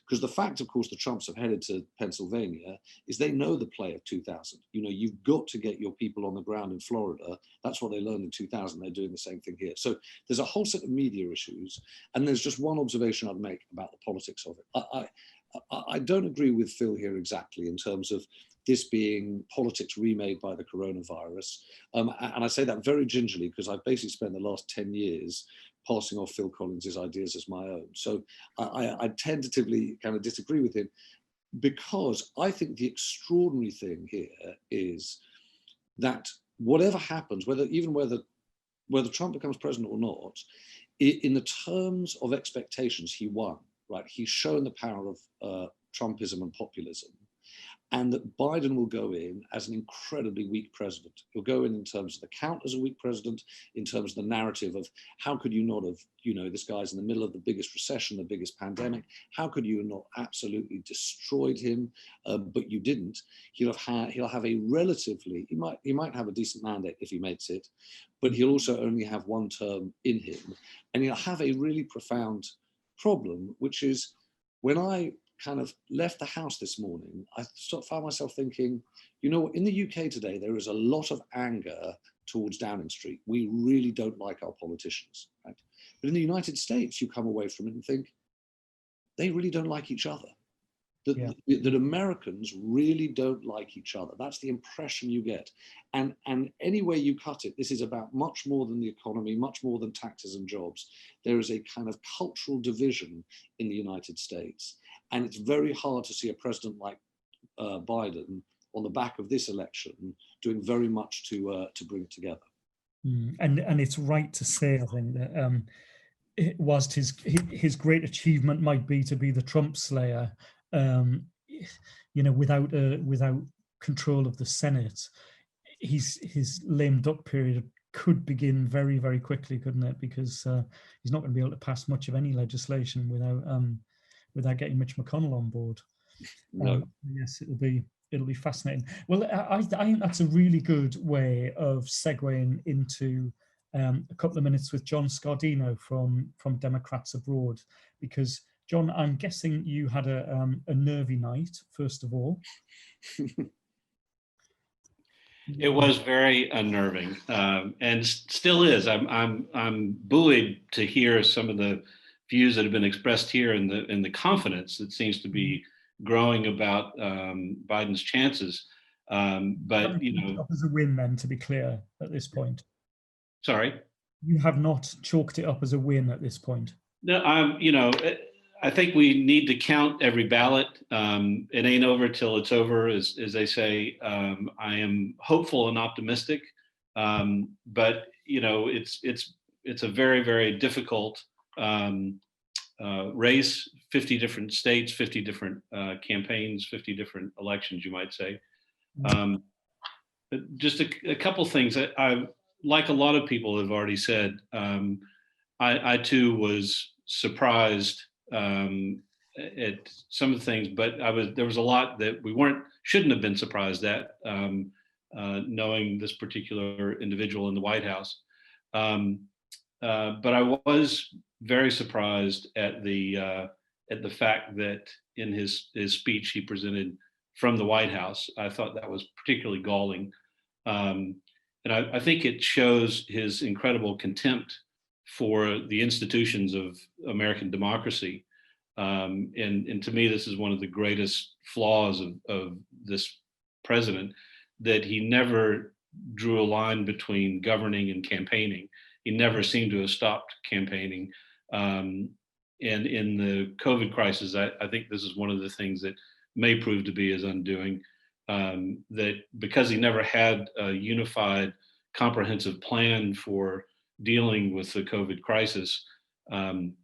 Because the fact, of course, the Trumps have headed to Pennsylvania is they know the play of 2000. You've got to get your people on the ground in Florida. That's what they learned in 2000. They're doing the same thing here. So there's a whole set of media issues. And there's just one observation I'd make about the politics of it. I don't agree with Phil here exactly in terms of this being politics remade by the coronavirus. And I say that very gingerly because I've basically spent the last 10 years passing off Phil Collins's ideas as my own. So I tentatively kind of disagree with him because I think the extraordinary thing here is that whatever happens, whether Trump becomes president or not, in the terms of expectations, he won, right? He's shown the power of Trumpism and populism. And that Biden will go in as an incredibly weak president. He'll go in terms of the count as a weak president, in terms of the narrative of how could you not have, this guy's in the middle of the biggest recession, the biggest pandemic. How could you not absolutely destroyed him? But you didn't. He'll have a relatively, he might have a decent mandate if he makes it, but he'll also only have one term in him. And he'll have a really profound problem, which is when I kind of left the house this morning, I found myself thinking, in the UK today, there is a lot of anger towards Downing Street. We really don't like our politicians, right? But in the United States, you come away from it and think, they really don't like each other. That Americans really don't like each other. That's the impression you get. And any way you cut it, this is about much more than the economy, much more than taxes and jobs. There is a kind of cultural division in the United States. And it's very hard to see a president like Biden on the back of this election doing very much to bring it together. And it's right to say, I think, that whilst his great achievement might be to be the Trump slayer, without control of the Senate, his lame duck period could begin very, very quickly, couldn't it? Because he's not going to be able to pass much of any legislation without getting Mitch McConnell on board. No. Yes, it'll be it'll be fascinating. Well, I think that's a really good way of segueing into a couple of minutes with John Scardino from Democrats Abroad, because John, I'm guessing you had a nervy night first of all. It was very unnerving, and still is. I'm buoyed to hear some of the views that have been expressed here, and the confidence that seems to be growing about Biden's chances. But you know, as a win, then, to be clear, at this point. Sorry, you have not chalked it up as a win at this point. No, you know, I think we need to count every ballot. It ain't over till it's over, as they say. I am hopeful and optimistic, but you know, it's a very, very difficult race. 50 different states, 50 different campaigns, 50 different elections, you might say. Just a couple things. I like a lot of people have already said. I too was surprised at some of the things, but there was a lot that we shouldn't have been surprised at, knowing this particular individual in the White House. But I was very surprised at the fact that in his speech he presented from the White House. I thought that was particularly galling, and I think it shows his incredible contempt for the institutions of American democracy. And to me, this is one of the greatest flaws of this president, that he never drew a line between governing and campaigning. He never seemed to have stopped campaigning. And in the COVID crisis, I think this is one of the things that may prove to be his undoing, that because he never had a unified, comprehensive plan for dealing with the COVID crisis, and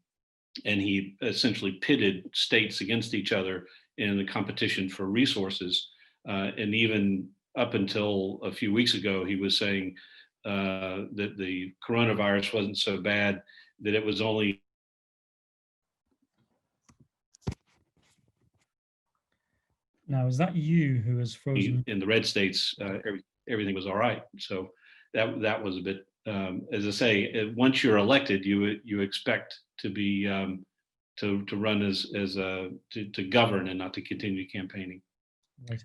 he essentially pitted states against each other in the competition for resources. And even up until a few weeks ago, he was saying that the coronavirus wasn't so bad, that it was only. Now, is that you who has frozen? In the red states, everything was all right. So that was a bit, as I say, once you're elected, you expect to be to run to govern and not to continue campaigning. Right.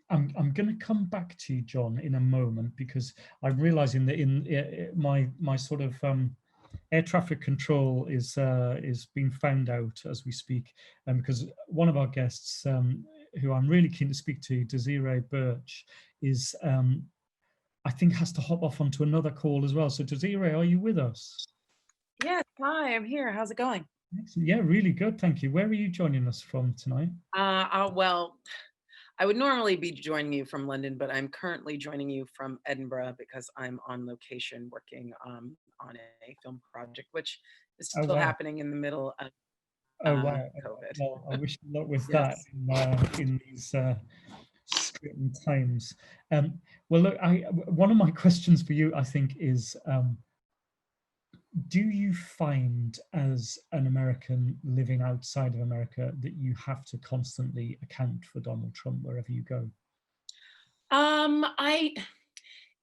I'm going to come back to you, John, in a moment, because I'm realizing that in my sort of air traffic control is being found out as we speak, because one of our guests, who I'm really keen to speak to, Desiree Birch, is I think has to hop off onto another call as well. So Desiree, are you with us? Yes, hi, I'm here. How's it going? Excellent. Yeah, really good, thank you. Where are you joining us from tonight? Well, I would normally be joining you from London, but I'm currently joining you from Edinburgh because I'm on location working on a film project, which is still happening in the middle of COVID. Well, I wish you luck with Yes. that in these certain times. Well, look, one of my questions for you, I think, is do you find, as an American living outside of America, that you have to constantly account for Donald Trump wherever you go?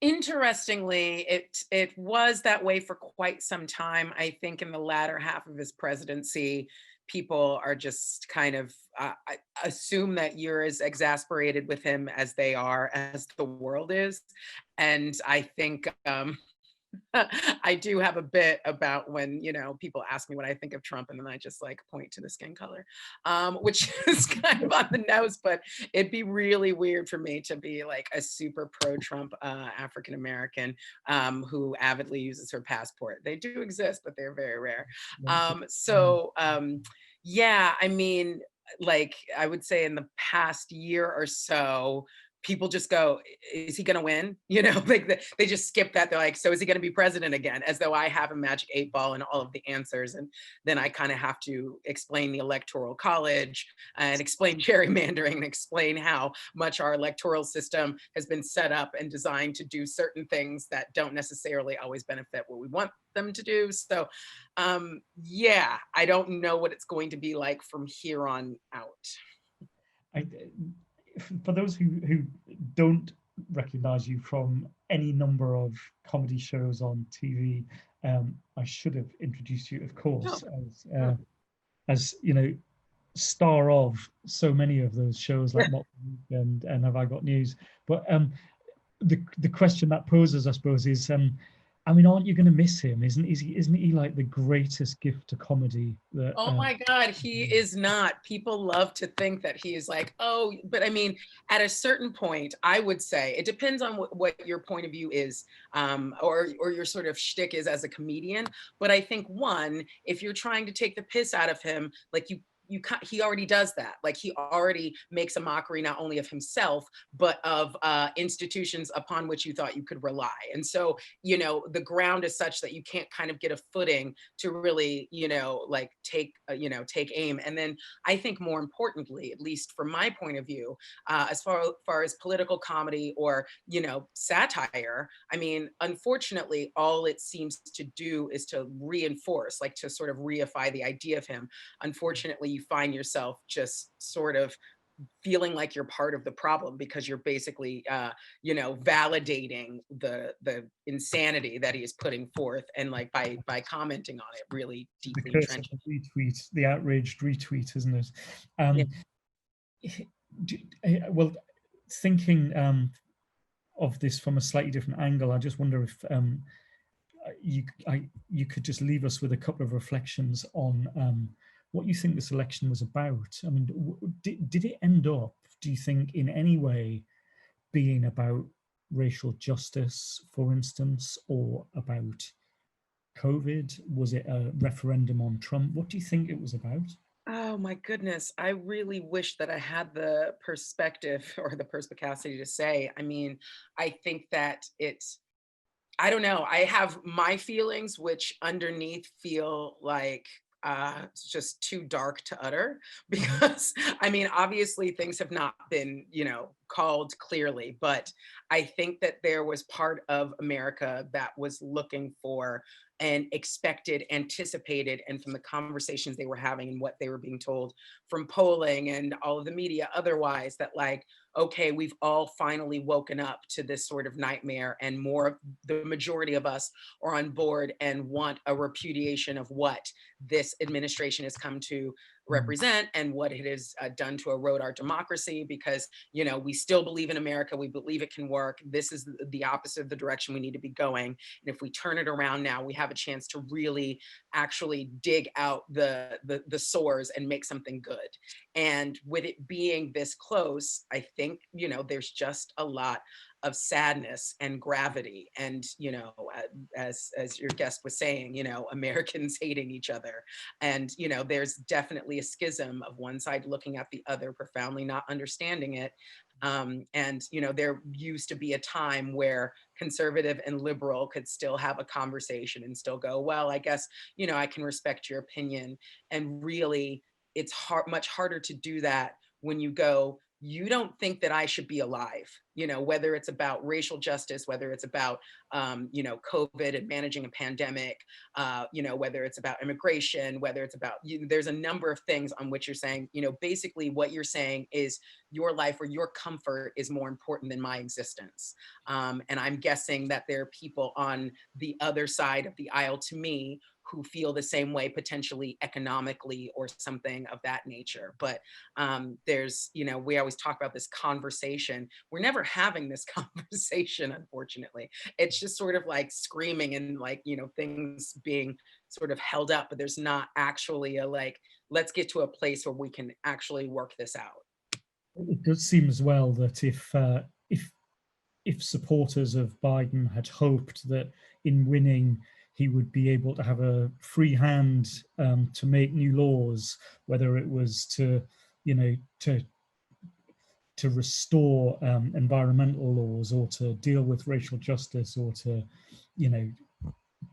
Interestingly, it was that way for quite some time. I think in the latter half of his presidency, people are just kind of assume that you're as exasperated with him as they are, as the world is. And I think I do have a bit about when, people ask me what I think of Trump, and then I just like point to the skin color, which is kind of on the nose, but it'd be really weird for me to be like a super pro-Trump African-American who avidly uses her passport. They do exist, but they're very rare. Yeah, I mean, like I would say in the past year or so, people just go, is he going to win? Like they just skip that. They're like, so is he going to be president again? As though I have a magic 8 ball and all of the answers. And then I kind of have to explain the Electoral College and explain gerrymandering and explain how much our electoral system has been set up and designed to do certain things that don't necessarily always benefit what we want them to do. So yeah, I don't know what it's going to be like from here on out. for those who don't recognize you from any number of comedy shows on TV, I should have introduced you, of course, as you know, star of so many of those shows like Motley Crue and Have I Got News. But the question that poses, I suppose, is I mean, aren't you going to miss him? Isn't he like the greatest gift to comedy? That, oh my God, he is not. People love to think that he is like, oh, but I mean, at a certain point, I would say it depends on what your point of view is, or your sort of shtick is as a comedian. But I think one, if you're trying to take the piss out of him, like he already does that. Like he already makes a mockery not only of himself, but of institutions upon which you thought you could rely. And so, you know, the ground is such that you can't kind of get a footing to really, you know, like take aim. And then I think more importantly, at least from my point of view, as far as political comedy or, you know, satire, I mean, unfortunately, all it seems to do is to reinforce, like to sort of reify the idea of him. Unfortunately, you find yourself just sort of feeling like you're part of the problem because you're basically you know, validating the insanity that he is putting forth, and like by commenting on it really deeply the curse of entrenched. the retweet, the outraged retweet, isn't it? Well, thinking of this from a slightly different angle, I just wonder if you could just leave us with a couple of reflections on what you think this election was about. I mean, did it end up, do you think, in any way being about racial justice, for instance, or about COVID? Was it a referendum on Trump? What do you think it was about? Oh my goodness. I really wish that I had the perspective or the perspicacity to say. I mean, I think that I don't know. I have my feelings, which underneath feel like it's just too dark to utter because I mean, obviously things have not been, you know, called clearly, but I think that there was part of America that was looking for and expected, anticipated, and from the conversations they were having and what they were being told from polling and all of the media otherwise, that like, okay, we've all finally woken up to this sort of nightmare, and more, the majority of us are on board and want a repudiation of what this administration has come to represent and what it has done to erode our democracy, because, you know, we still believe in America. We believe it can work. This is the opposite of the direction we need to be going. And if we turn it around now, we have a chance to really actually dig out the sores and make something good. And with it being this close, I think, you know, there's just a lot of sadness and gravity, and, you know, as your guest was saying, you know, Americans hating each other, and, you know, there's definitely a schism of one side looking at the other, profoundly not understanding it. And, you know, there used to be a time where conservative and liberal could still have a conversation and still go, well, I guess, you know, I can respect your opinion. And really, it's much harder to do that when you go, you don't think that I should be alive, you know, whether it's about racial justice, whether it's about, you know, COVID and managing a pandemic, you know, whether it's about immigration, whether it's about, there's a number of things on which you're saying, you know, basically what you're saying is your life or your comfort is more important than my existence. And I'm guessing that there are people on the other side of the aisle to me who feel the same way, potentially economically or something of that nature. But there's, you know, we always talk about this conversation. We're never having this conversation, unfortunately. It's just sort of like screaming and like, you know, things being sort of held up, but there's not actually a like, let's get to a place where we can actually work this out. It does seem as well that if supporters of Biden had hoped that in winning he would be able to have a free hand to make new laws, whether it was to, you know, to restore environmental laws or to deal with racial justice or to, you know,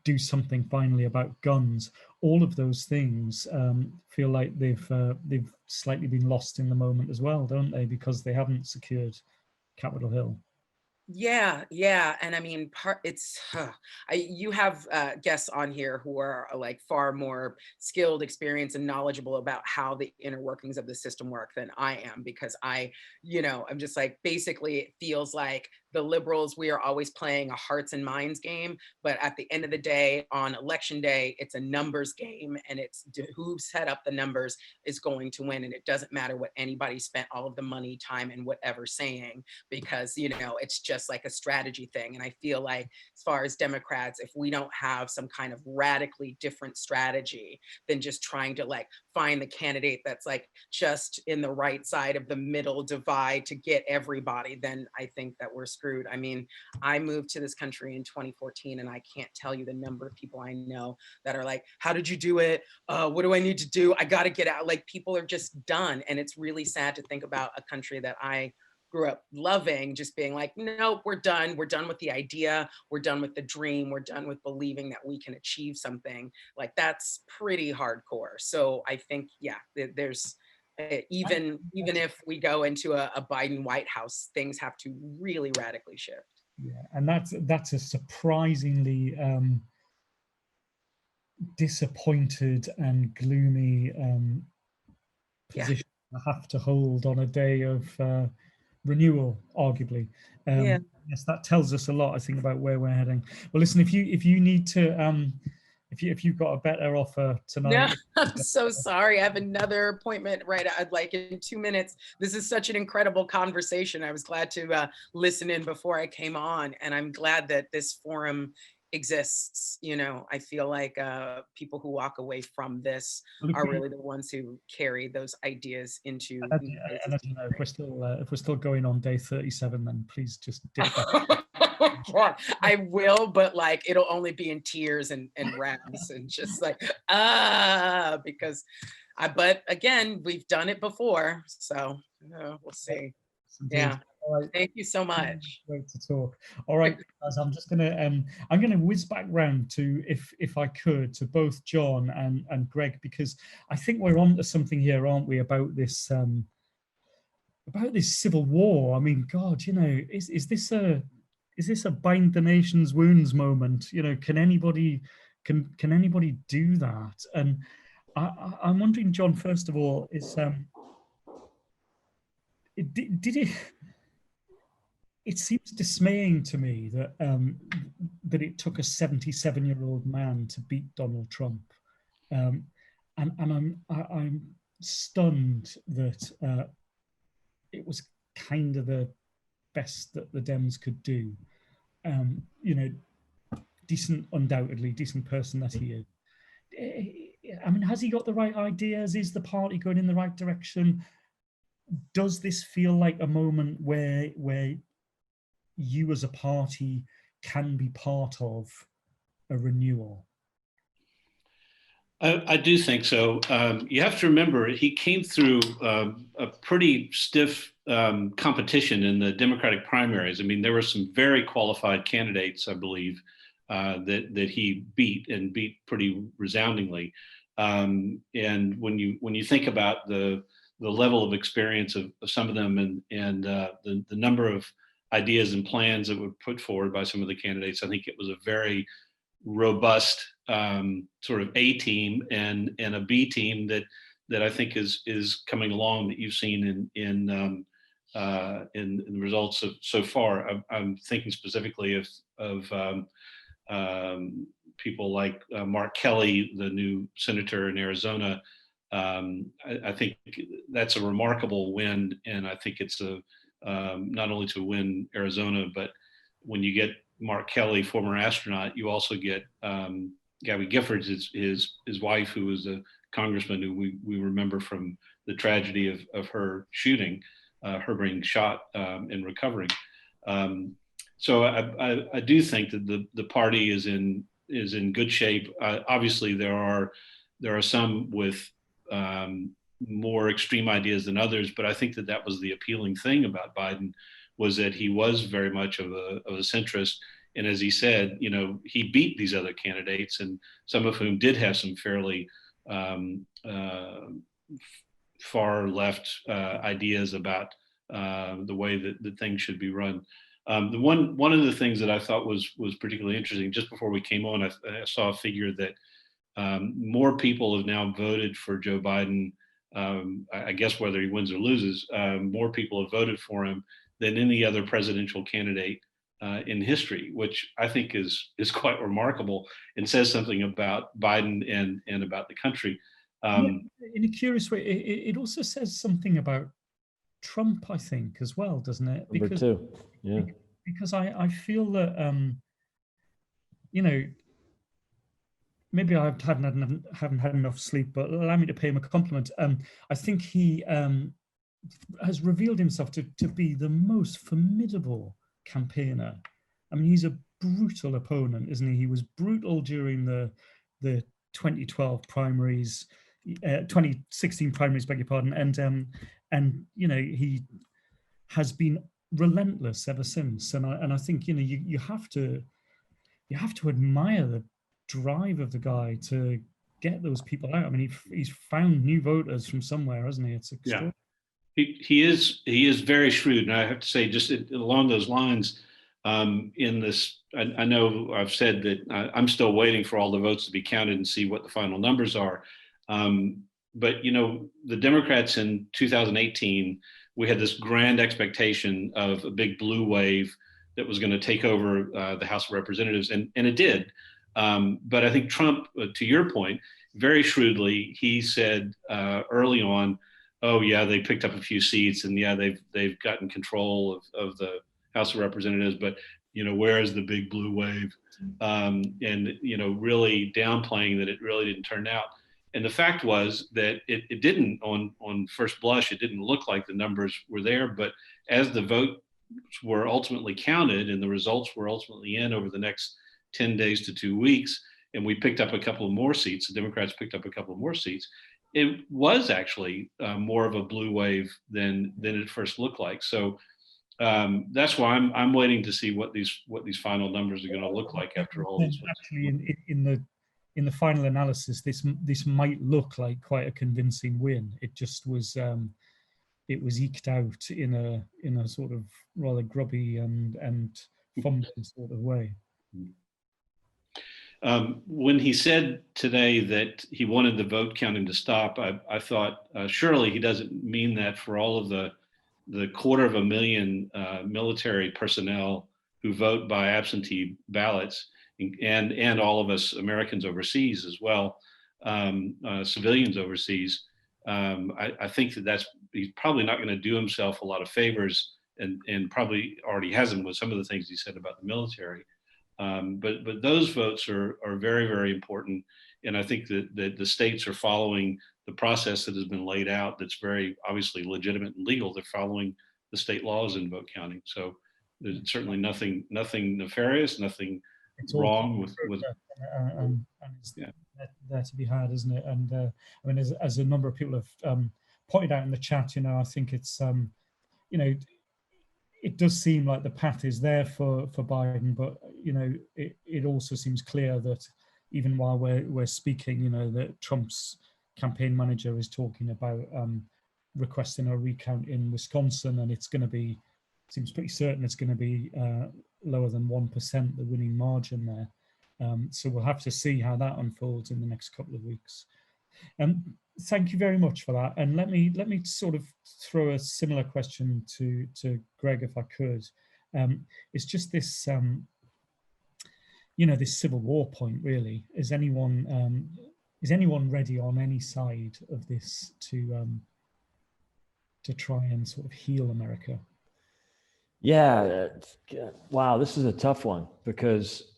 do something finally about guns. All of those things feel like they've slightly been lost in the moment as well, don't they? Because they haven't secured Capitol Hill. Yeah. And I mean, you have guests on here who are like far more skilled, experienced, and knowledgeable about how the inner workings of the system work than I am, because I'm just like, basically, it feels like the liberals, we are always playing a hearts and minds game. But at the end of the day, on election day, it's a numbers game, and it's who set up the numbers is going to win. And it doesn't matter what anybody spent all of the money, time, and whatever saying, because it's just like a strategy thing. And I feel like, as far as Democrats, if we don't have some kind of radically different strategy than just trying to like find the candidate that's like just in the right side of the middle divide to get everybody, then I think that we're screwed. I mean, I moved to this country in 2014, and I can't tell you the number of people I know that are like, how did you do it? What do I need to do? I got to get out. Like, people are just done. And it's really sad to think about a country that I grew up loving just being like, no, we're done. We're done with the idea. We're done with the dream. We're done with believing that we can achieve something. Like, that's pretty hardcore. So I think, yeah, there's even if we go into a Biden White House, things have to really radically shift. Yeah, and that's a surprisingly disappointed and gloomy position to have to hold on a day of renewal, arguably. Yes, that tells us a lot, I think, about where we're heading. Well, listen, if you need to, if you've got a better offer tonight. No, I'm so sorry. I have another appointment I'd like in 2 minutes. This is such an incredible conversation. I was glad to listen in before I came on, and I'm glad that this forum exists. I feel like people who walk away from this are really the ones who carry those ideas into. And as you know, if we're still going on day 37, then please just dip back. God, I will, but like, it'll only be in tears and rags and just like, because but again, we've done it before, so we'll see. Yeah. All right. Thank you so much. Great to talk. All right, guys, I'm gonna whiz back round to, if I could, to both John and Greg, because I think we're on to something here, aren't we, about this civil war. I mean, God, is this a bind the nation's wounds moment? Can anybody do that? And I'm wondering, John, first of all, is it seems dismaying to me that that it took a 77-year-old man to beat Donald Trump, and I'm stunned that it was kind of the best that the Dems could do. Undoubtedly decent person that he is. I mean, has he got the right ideas? Is the party going in the right direction? Does this feel like a moment where you as a party can be part of a renewal? I do think so. You have to remember, he came through a pretty stiff competition in the Democratic primaries. I mean, there were some very qualified candidates, I believe, that he beat pretty resoundingly. And when you think about the level of experience of some of them and the number of ideas and plans that were put forward by some of the candidates, I think it was a very robust sort of A team and a B team that I think is coming along, that you've seen in the results so far. I'm thinking specifically of people like Mark Kelly, the new senator in Arizona. I think that's a remarkable win, and I think it's not only to win Arizona, but when you get Mark Kelly, former astronaut, you also get Gabby Giffords, his wife, who was a congressman who we remember from the tragedy of her shooting, her being shot and recovering. So I do think that the party is in good shape. Obviously, there are some with more extreme ideas than others, but I think that was the appealing thing about Biden, was that he was very much of a centrist. And as he said, he beat these other candidates, and some of whom did have some fairly far left ideas about the way that things should be run. One of the things that I thought was particularly interesting, just before we came on, I saw a figure that more people have now voted for Joe Biden. I guess whether he wins or loses, more people have voted for him than any other presidential candidate in history, which I think is quite remarkable and says something about Biden and about the country. In a curious way, it also says something about Trump, I think, as well, doesn't it? Number two, yeah. Because I feel that you know, maybe I haven't had enough sleep, but allow me to pay him a compliment. I think he has revealed himself to be the most formidable campaigner. I mean, he's a brutal opponent, isn't he? He was brutal during the 2012 primaries, 2016 primaries, beg your pardon, and you know, he has been relentless ever since. And I think, you know, you have to admire the drive of the guy to get those people out. I mean, he's found new voters from somewhere, hasn't he? It's extraordinary. Yeah. He is very shrewd, and I have to say, just along those lines, in this, I know I've said that I'm still waiting for all the votes to be counted and see what the final numbers are. But you know, the Democrats in 2018, we had this grand expectation of a big blue wave that was going to take over the House of Representatives, and it did. But I think Trump, to your point, very shrewdly, he said early on, oh yeah, they picked up a few seats, and yeah, they've gotten control of the House of Representatives, but you know, where is the big blue wave? And you know, really downplaying that it really didn't turn out. And the fact was that it didn't, on first blush, it didn't look like the numbers were there. But as the votes were ultimately counted and the results were ultimately in over the next 10 days to 2 weeks, and we picked up a couple of more seats, the Democrats picked up a couple of more seats, it was actually more of a blue wave than it first looked like. So that's why I'm waiting to see what these final numbers are going to look like after all this. Actually, in the final analysis, this might look like quite a convincing win. It just was it was eked out in a sort of rather grubby and fumbling sort of way. When he said today that he wanted the vote counting to stop, I thought surely he doesn't mean that for all of the 250,000 military personnel who vote by absentee ballots, and all of us Americans overseas as well, civilians overseas. I think he's probably not going to do himself a lot of favors, and probably already hasn't with some of the things he said about the military. But those votes are very, very important, and I think that the states are following the process that has been laid out. That's very obviously legitimate and legal. They're following the state laws in vote counting. So there's certainly nothing nefarious, nothing wrong with and it's there to be had, isn't it? And I mean, as a number of people have pointed out in the chat, you know, I think it's you know, it does seem like the path is there for Biden, but you know, it also seems clear that even while we're speaking, you know, that Trump's campaign manager is talking about requesting a recount in Wisconsin, and it's going to be, seems pretty certain it's going to be lower than 1%, the winning margin there. So we'll have to see how that unfolds in the next couple of weeks. Thank you very much for that. And let me sort of throw a similar question to Greg, if I could. It's just this, you know, this civil war point, really. Is anyone ready on any side of this to try and sort of heal America? Yeah, wow, this is a tough one, because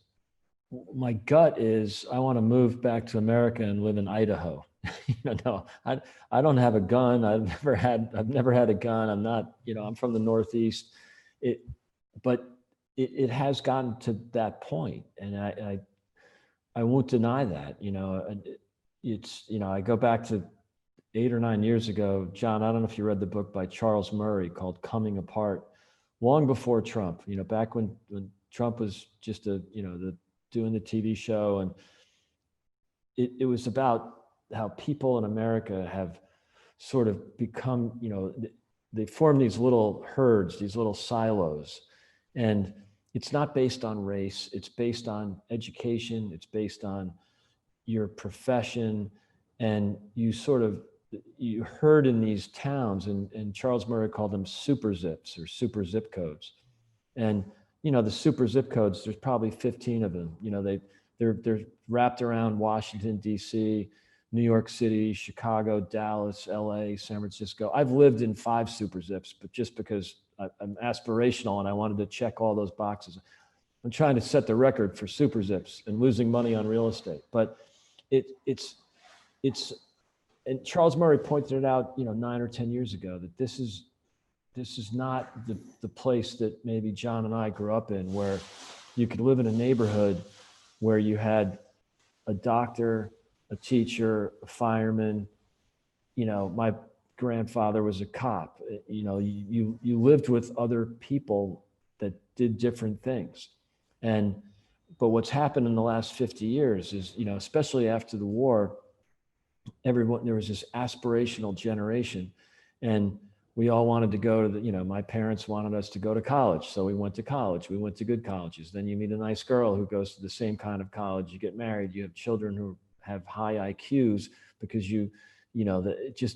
my gut is I want to move back to America and live in Idaho. No, I don't have a gun. I've never had a gun. I'm not, you know, I'm from the Northeast. But it has gotten to that point, and I won't deny that. You know, it's, you know, I go back to 8 or 9 years ago. John, I don't know if you read the book by Charles Murray called Coming Apart, long before Trump, you know, back when Trump was just doing the TV show. And it was about how people in America have sort of become, you know, they form these little herds, these little silos. And it's not based on race. It's based on education. It's based on your profession. And you heard in these towns, and Charles Murray called them super zips or super zip codes. And, the super zip codes, there's probably 15 of them. They're wrapped around Washington, D.C., New York City, Chicago, Dallas, LA, San Francisco. I've lived in 5 super zips, but just because I'm aspirational and I wanted to check all those boxes. I'm trying to set the record for super zips and losing money on real estate. But it's and Charles Murray pointed it out, 9 or 10 years ago, that this is not the place that maybe John and I grew up in, where you could live in a neighborhood where you had a doctor, a teacher, a fireman. My grandfather was a cop. You lived with other people that did different things. But what's happened in the last 50 years is, especially after the war, there was this aspirational generation, and we all wanted to go to my parents wanted us to go to college. So we went to college. We went to good colleges. Then you meet a nice girl who goes to the same kind of college. You get married. You have children who have high IQs because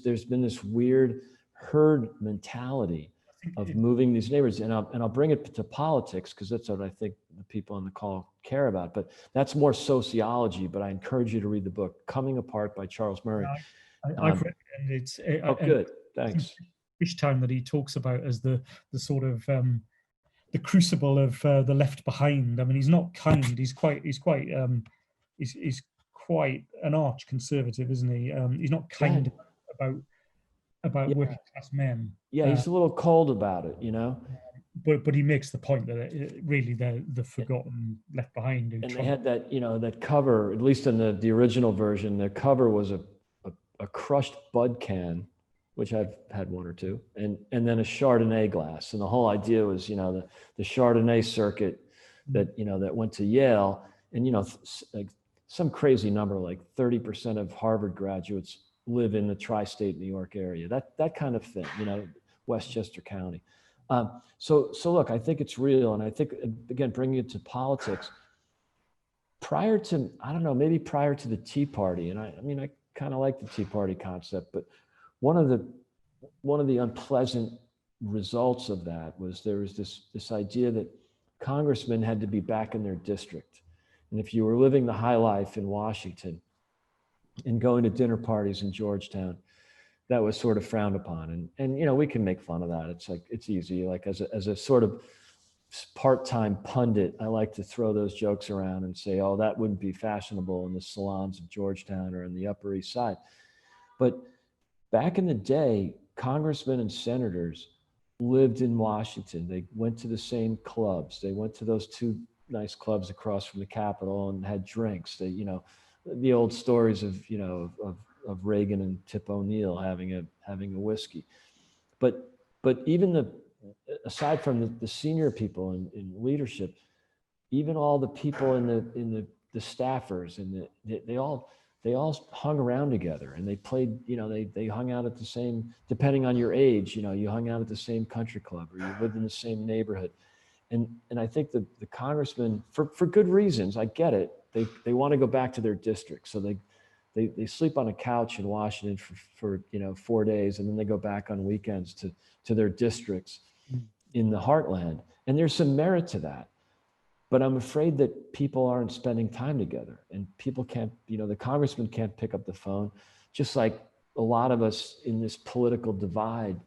there's been this weird herd mentality of moving these neighborhoods. And I'll bring it to politics, because that's what I think the people on the call care about. But that's more sociology. But I encourage you to read the book Coming Apart by Charles Murray. I've read it, and it's good. Thanks. Each time that he talks about as the sort of the crucible of the left behind. I mean, he's not kind. He's quite an arch conservative, isn't he? He's not kind about working class men. Yeah, he's a little cold about it, But he makes the point that really they're the forgotten, left behind. And they had that, that cover, at least in the original version, the cover was a crushed bud can, which I've had one or two, and then a Chardonnay glass. And the whole idea was, the Chardonnay circuit that, that went to Yale, and, like some crazy number, like 30% of Harvard graduates live in the tri-state New York area, that kind of thing, Westchester County. So look, I think it's real. And I think, again, bringing it to politics, prior to the Tea Party, and I kind of like the Tea Party concept, but one of the unpleasant results of that was there was this idea that congressmen had to be back in their district. And if you were living the high life in Washington and going to dinner parties in Georgetown, that was sort of frowned upon. And we can make fun of that. It's like, it's easy. Like as a sort of part-time pundit, I like to throw those jokes around and say, oh, that wouldn't be fashionable in the salons of Georgetown or in the Upper East Side. But back in the day, congressmen and senators lived in Washington. They went to the same clubs. They went to those 2 nice clubs across from the Capitol and had drinks. They, the old stories of Reagan and Tip O'Neill having a whiskey. But even aside from the senior people in leadership, even all the people in the staffers and they all hung around together, and they played, they hung out at the same, depending on your age, you hung out at the same country club or you lived in the same neighborhood. And I think the congressmen, for good reasons, I get it, they want to go back to their district. So they sleep on a couch in Washington for 4 days, and then they go back on weekends to their districts in the heartland. And there's some merit to that. But I'm afraid that people aren't spending time together, and people can't, the congressman can't pick up the phone, just like a lot of us in this political divide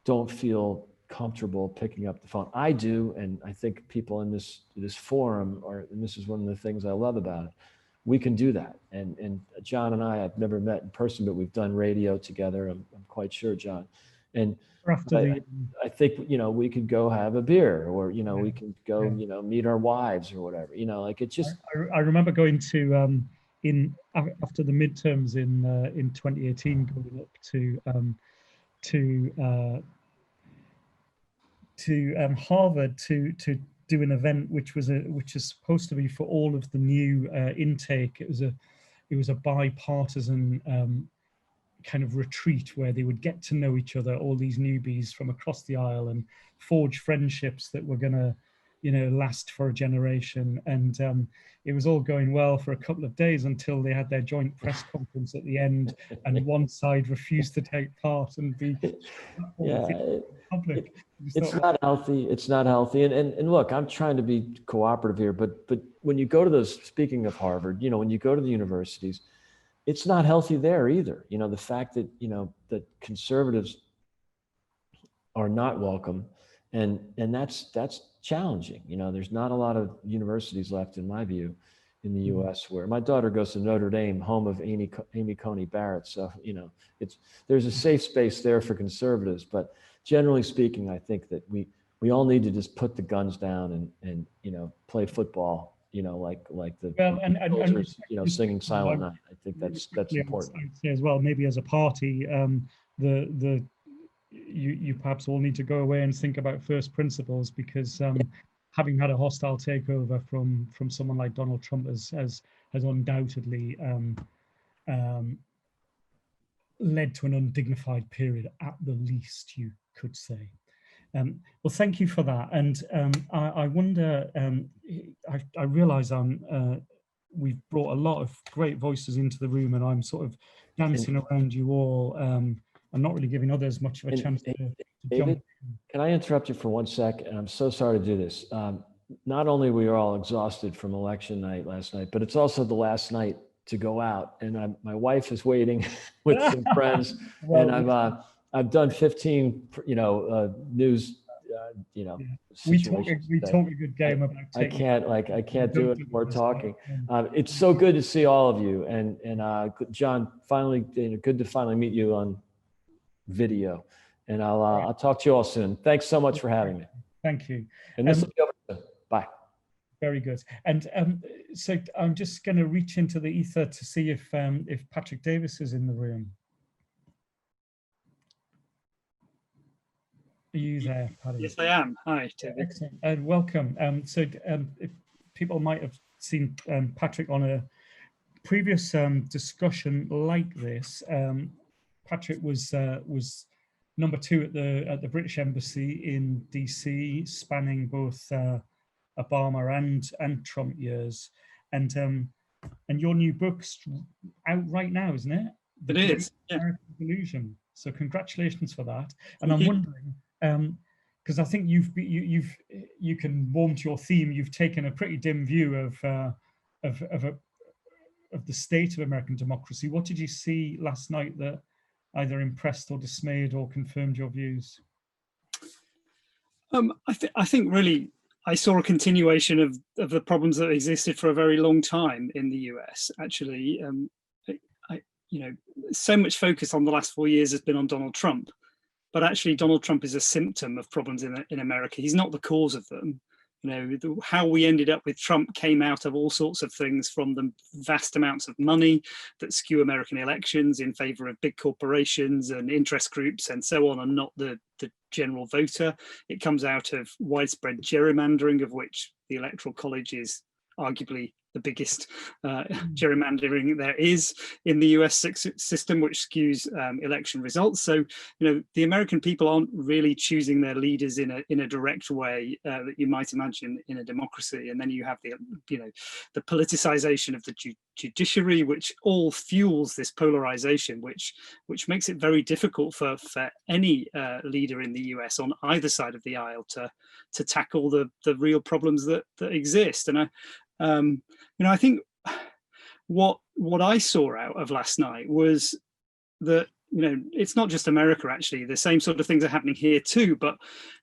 don't feel comfortable picking up the phone. I do, and I think people in this forum and this is one of the things I love about it. We can do that. And John and I've never met in person, but we've done radio together. I'm quite sure, John. And I think, we could go have a beer, or, we can go, meet our wives or whatever, like it just. I remember going to, after the midterms in 2018, going up to Harvard to do an event which is supposed to be for all of the new intake. It was a bipartisan kind of retreat where they would get to know each other, all these newbies from across the aisle, and forge friendships that were gonna, last for a generation. And it was all going well for a couple of days until they had their joint press conference at the end, and one side refused to take part and be public. It's not healthy. It's not healthy. And look, I'm trying to be cooperative here, but when you go to those, speaking of Harvard, when you go to the universities, it's not healthy there either. The fact that, that conservatives are not welcome, and that's challenging. There's not a lot of universities left, in my view, in the U.S. where my daughter goes to Notre Dame, home of Amy Coney Barrett. So, there's a safe space there for conservatives, but generally speaking, I think that we all need to just put the guns down and play football, like the soldiers, singing Silent Night. I think that's important. I'd say as well, maybe as a party, you perhaps all need to go away and think about first principles, because having had a hostile takeover from someone like Donald Trump has undoubtedly led to an undignified period, at the least, you could say. Well, thank you for that. And I wonder, I realize we've brought a lot of great voices into the room, and I'm sort of dancing around you all. I'm not really giving others much of a chance to David, jump. can I interrupt you for 1 sec? And I'm so sorry to do this. Not only were we all exhausted from election night last night, but it's also the last night to go out. And my wife is waiting with some friends, Well, and I've done 15, news, we talk situations. a good game about I can't do any more talking. It's so good to see all of you, and John, finally, good to finally meet you on video, and I'll talk to you all soon. Thanks so much for having me. Thank you. And this will be over soon. Bye. Very good. And so I'm just going to reach into the ether to see if Patrick Davis is in the room. Are you there, Paddy? Yes, I am. Hi, David. Excellent. And welcome. If people might have seen Patrick on a previous discussion like this. Patrick was number 2 at the British Embassy in DC, spanning both Obama and Trump years, and your new book's out right now, isn't it? It is. Yeah. American Delusion. So congratulations for that. And I'm wondering, because I think you can warm to your theme. You've taken a pretty dim view of the state of American democracy. What did you see last night that either impressed or dismayed or confirmed your views? I think really I saw a continuation of the problems that existed for a very long time in the US. Actually, so much focus on the last 4 years has been on Donald Trump, but actually Donald Trump is a symptom of problems in America. He's not the cause of them. How we ended up with Trump came out of all sorts of things, from the vast amounts of money that skew American elections in favor of big corporations and interest groups and so on, and not the general voter. It comes out of widespread gerrymandering, of which the Electoral College is arguably the biggest gerrymandering there is in the US system, which skews election results. So, the American people aren't really choosing their leaders in a direct way that you might imagine in a democracy. And then you have the politicization of the judiciary, which all fuels this polarization, which makes it very difficult for any leader in the US on either side of the aisle to tackle the real problems that exist. And I think what I saw out of last night was that, it's not just America, actually. The same sort of things are happening here too, but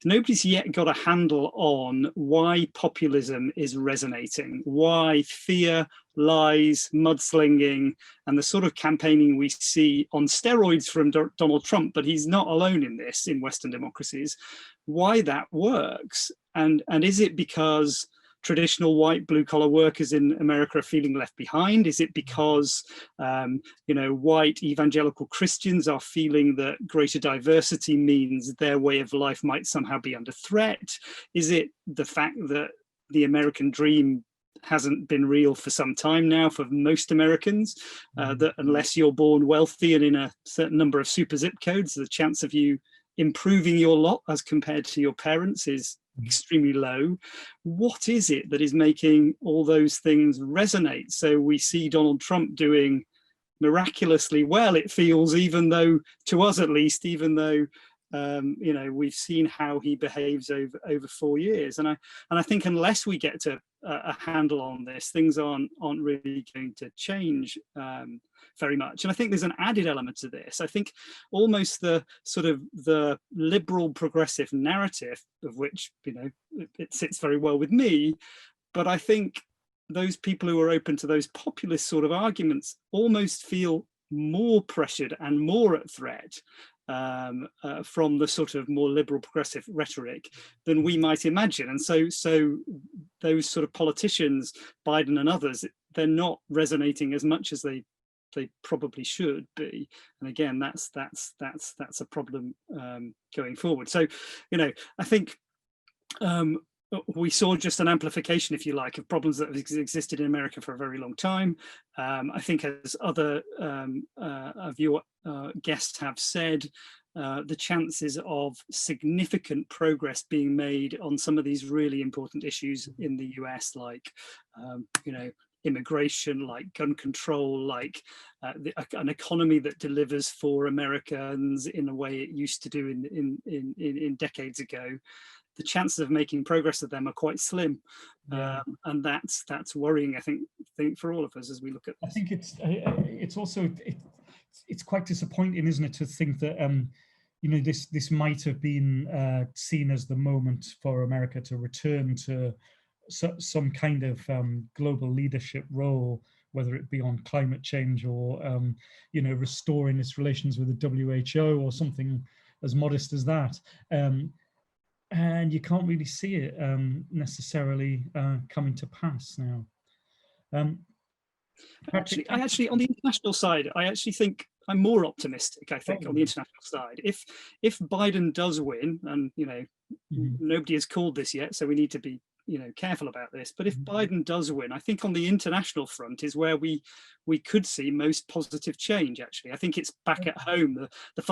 nobody's yet got a handle on why populism is resonating, why fear, lies, mudslinging, and the sort of campaigning we see on steroids from Donald Trump, but he's not alone in this in Western democracies, why that works. And is it because traditional white blue-collar workers in America are feeling left behind? Is it because white evangelical Christians are feeling that greater diversity means their way of life might somehow be under threat? Is it the fact that the American dream hasn't been real for some time now for most Americans, that unless you're born wealthy and in a certain number of super zip codes, the chance of you improving your lot as compared to your parents is extremely low. What is it that is making all those things resonate? So we see Donald Trump doing miraculously well, it feels, even though, to us at least, even though you know, we've seen how he behaves over 4 years, and I think unless we get to a handle on this, things aren't really going to change very much. And I think there's an added element to this. I think almost the sort of the liberal progressive narrative, of which, you know, it sits very well with me, but I think those people who are open to those populist sort of arguments almost feel more pressured and more at threat from the sort of more liberal progressive rhetoric than we might imagine. And so those sort of politicians, Biden and others, they're not resonating as much as they probably should be. And again, that's a problem going forward. So, you know, I think we saw just an amplification, if you like, of problems that have existed in America for a very long time. I think, as other of your guests have said, the chances of significant progress being made on some of these really important issues in the US, like, you know, immigration, like gun control, like an economy that delivers for Americans in a way it used to do in decades ago, the chances of making progress with them are quite slim, and that's worrying. I think for all of us as we look at this. I think it's also it's quite disappointing, isn't it, to think that you know, this might have been seen as the moment for America to return to some kind of global leadership role, whether it be on climate change or you know, restoring its relations with the WHO or something as modest as that. And you can't really see it necessarily coming to pass now. Actually, on the international side, I actually think I'm more optimistic. I think on the international side, if Biden does win, and you know, nobody has called this yet, so we need to be, you know, careful about this. But if Biden does win, I think on the international front is where we could see most positive change. Actually, I think it's back at home, the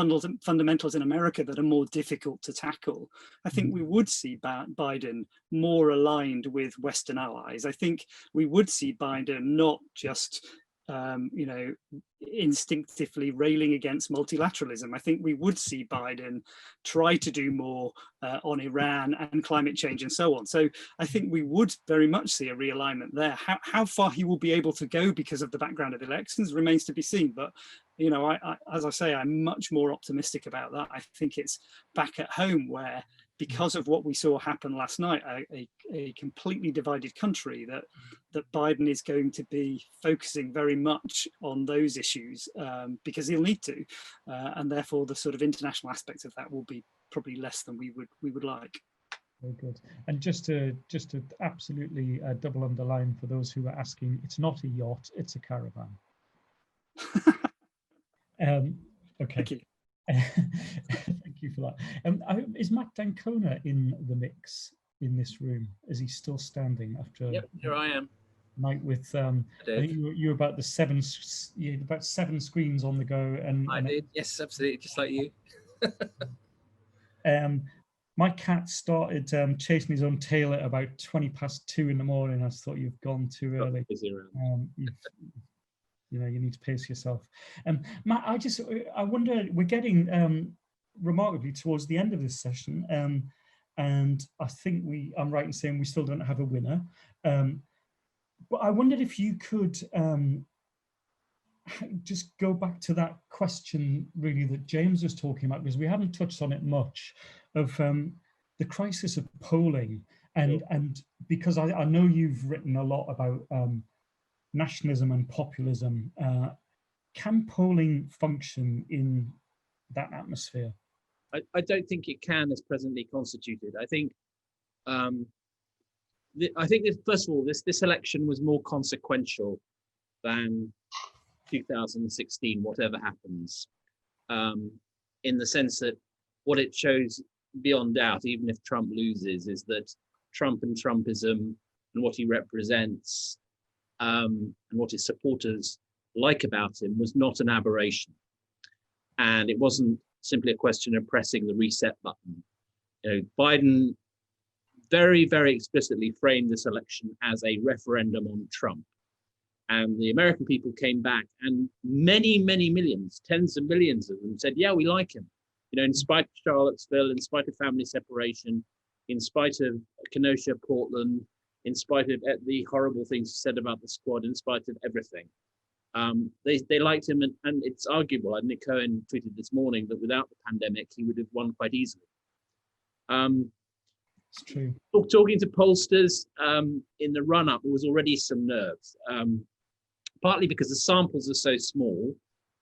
fundamentals in America that are more difficult to tackle. I think we would see Biden more aligned with Western allies. I think we would see Biden not just you know, instinctively railing against multilateralism. I think we would see Biden try to do more on Iran and climate change and so on. So I think we would very much see a realignment there. How far he will be able to go because of the background of the elections remains to be seen. But, you know, I as I say, I'm much more optimistic about that. I think it's back at home where, because of what we saw happen last night, a completely divided country, that Biden is going to be focusing very much on those issues because he'll need to, and therefore the sort of international aspect of that will be probably less than we would like. Very good. And just to absolutely double underline for those who are asking, it's not a yacht, it's a caravan. Okay. Thank you. Thank you for that. Is Matt Dancona in the mix in this room? Is he still standing after? Yep, here I am. Night with I think you were about the seven screens on the go, and I did, yes, absolutely, just like you. My cat started chasing his own tail at about 2:20 in the morning. I just thought you've gone too early. You know, you need to pace yourself. Matt, I wonder, we're getting remarkably towards the end of this session, and I think I'm right in saying we still don't have a winner. But I wondered if you could just go back to that question really that James was talking about, because we haven't touched on it much, of the crisis of polling, and because I know you've written a lot about nationalism and populism. Can polling function in that atmosphere? I don't think it can as presently constituted. I think first of all, this election was more consequential than 2016, whatever happens, in the sense that what it shows beyond doubt, even if Trump loses, is that Trump and Trumpism and what he represents and what his supporters like about him was not an aberration. And it wasn't simply a question of pressing the reset button. You know, Biden very, very explicitly framed this election as a referendum on Trump. And the American people came back, and many, many millions, tens of millions of them said, yeah, we like him. You know, in spite of Charlottesville, in spite of family separation, in spite of Kenosha, Portland, in spite of the horrible things he said about the squad, in spite of everything. They liked him, and it's arguable. Nick Cohen tweeted this morning that without the pandemic, he would have won quite easily. It's true. Talking to pollsters in the run-up, there was already some nerves, partly because the samples are so small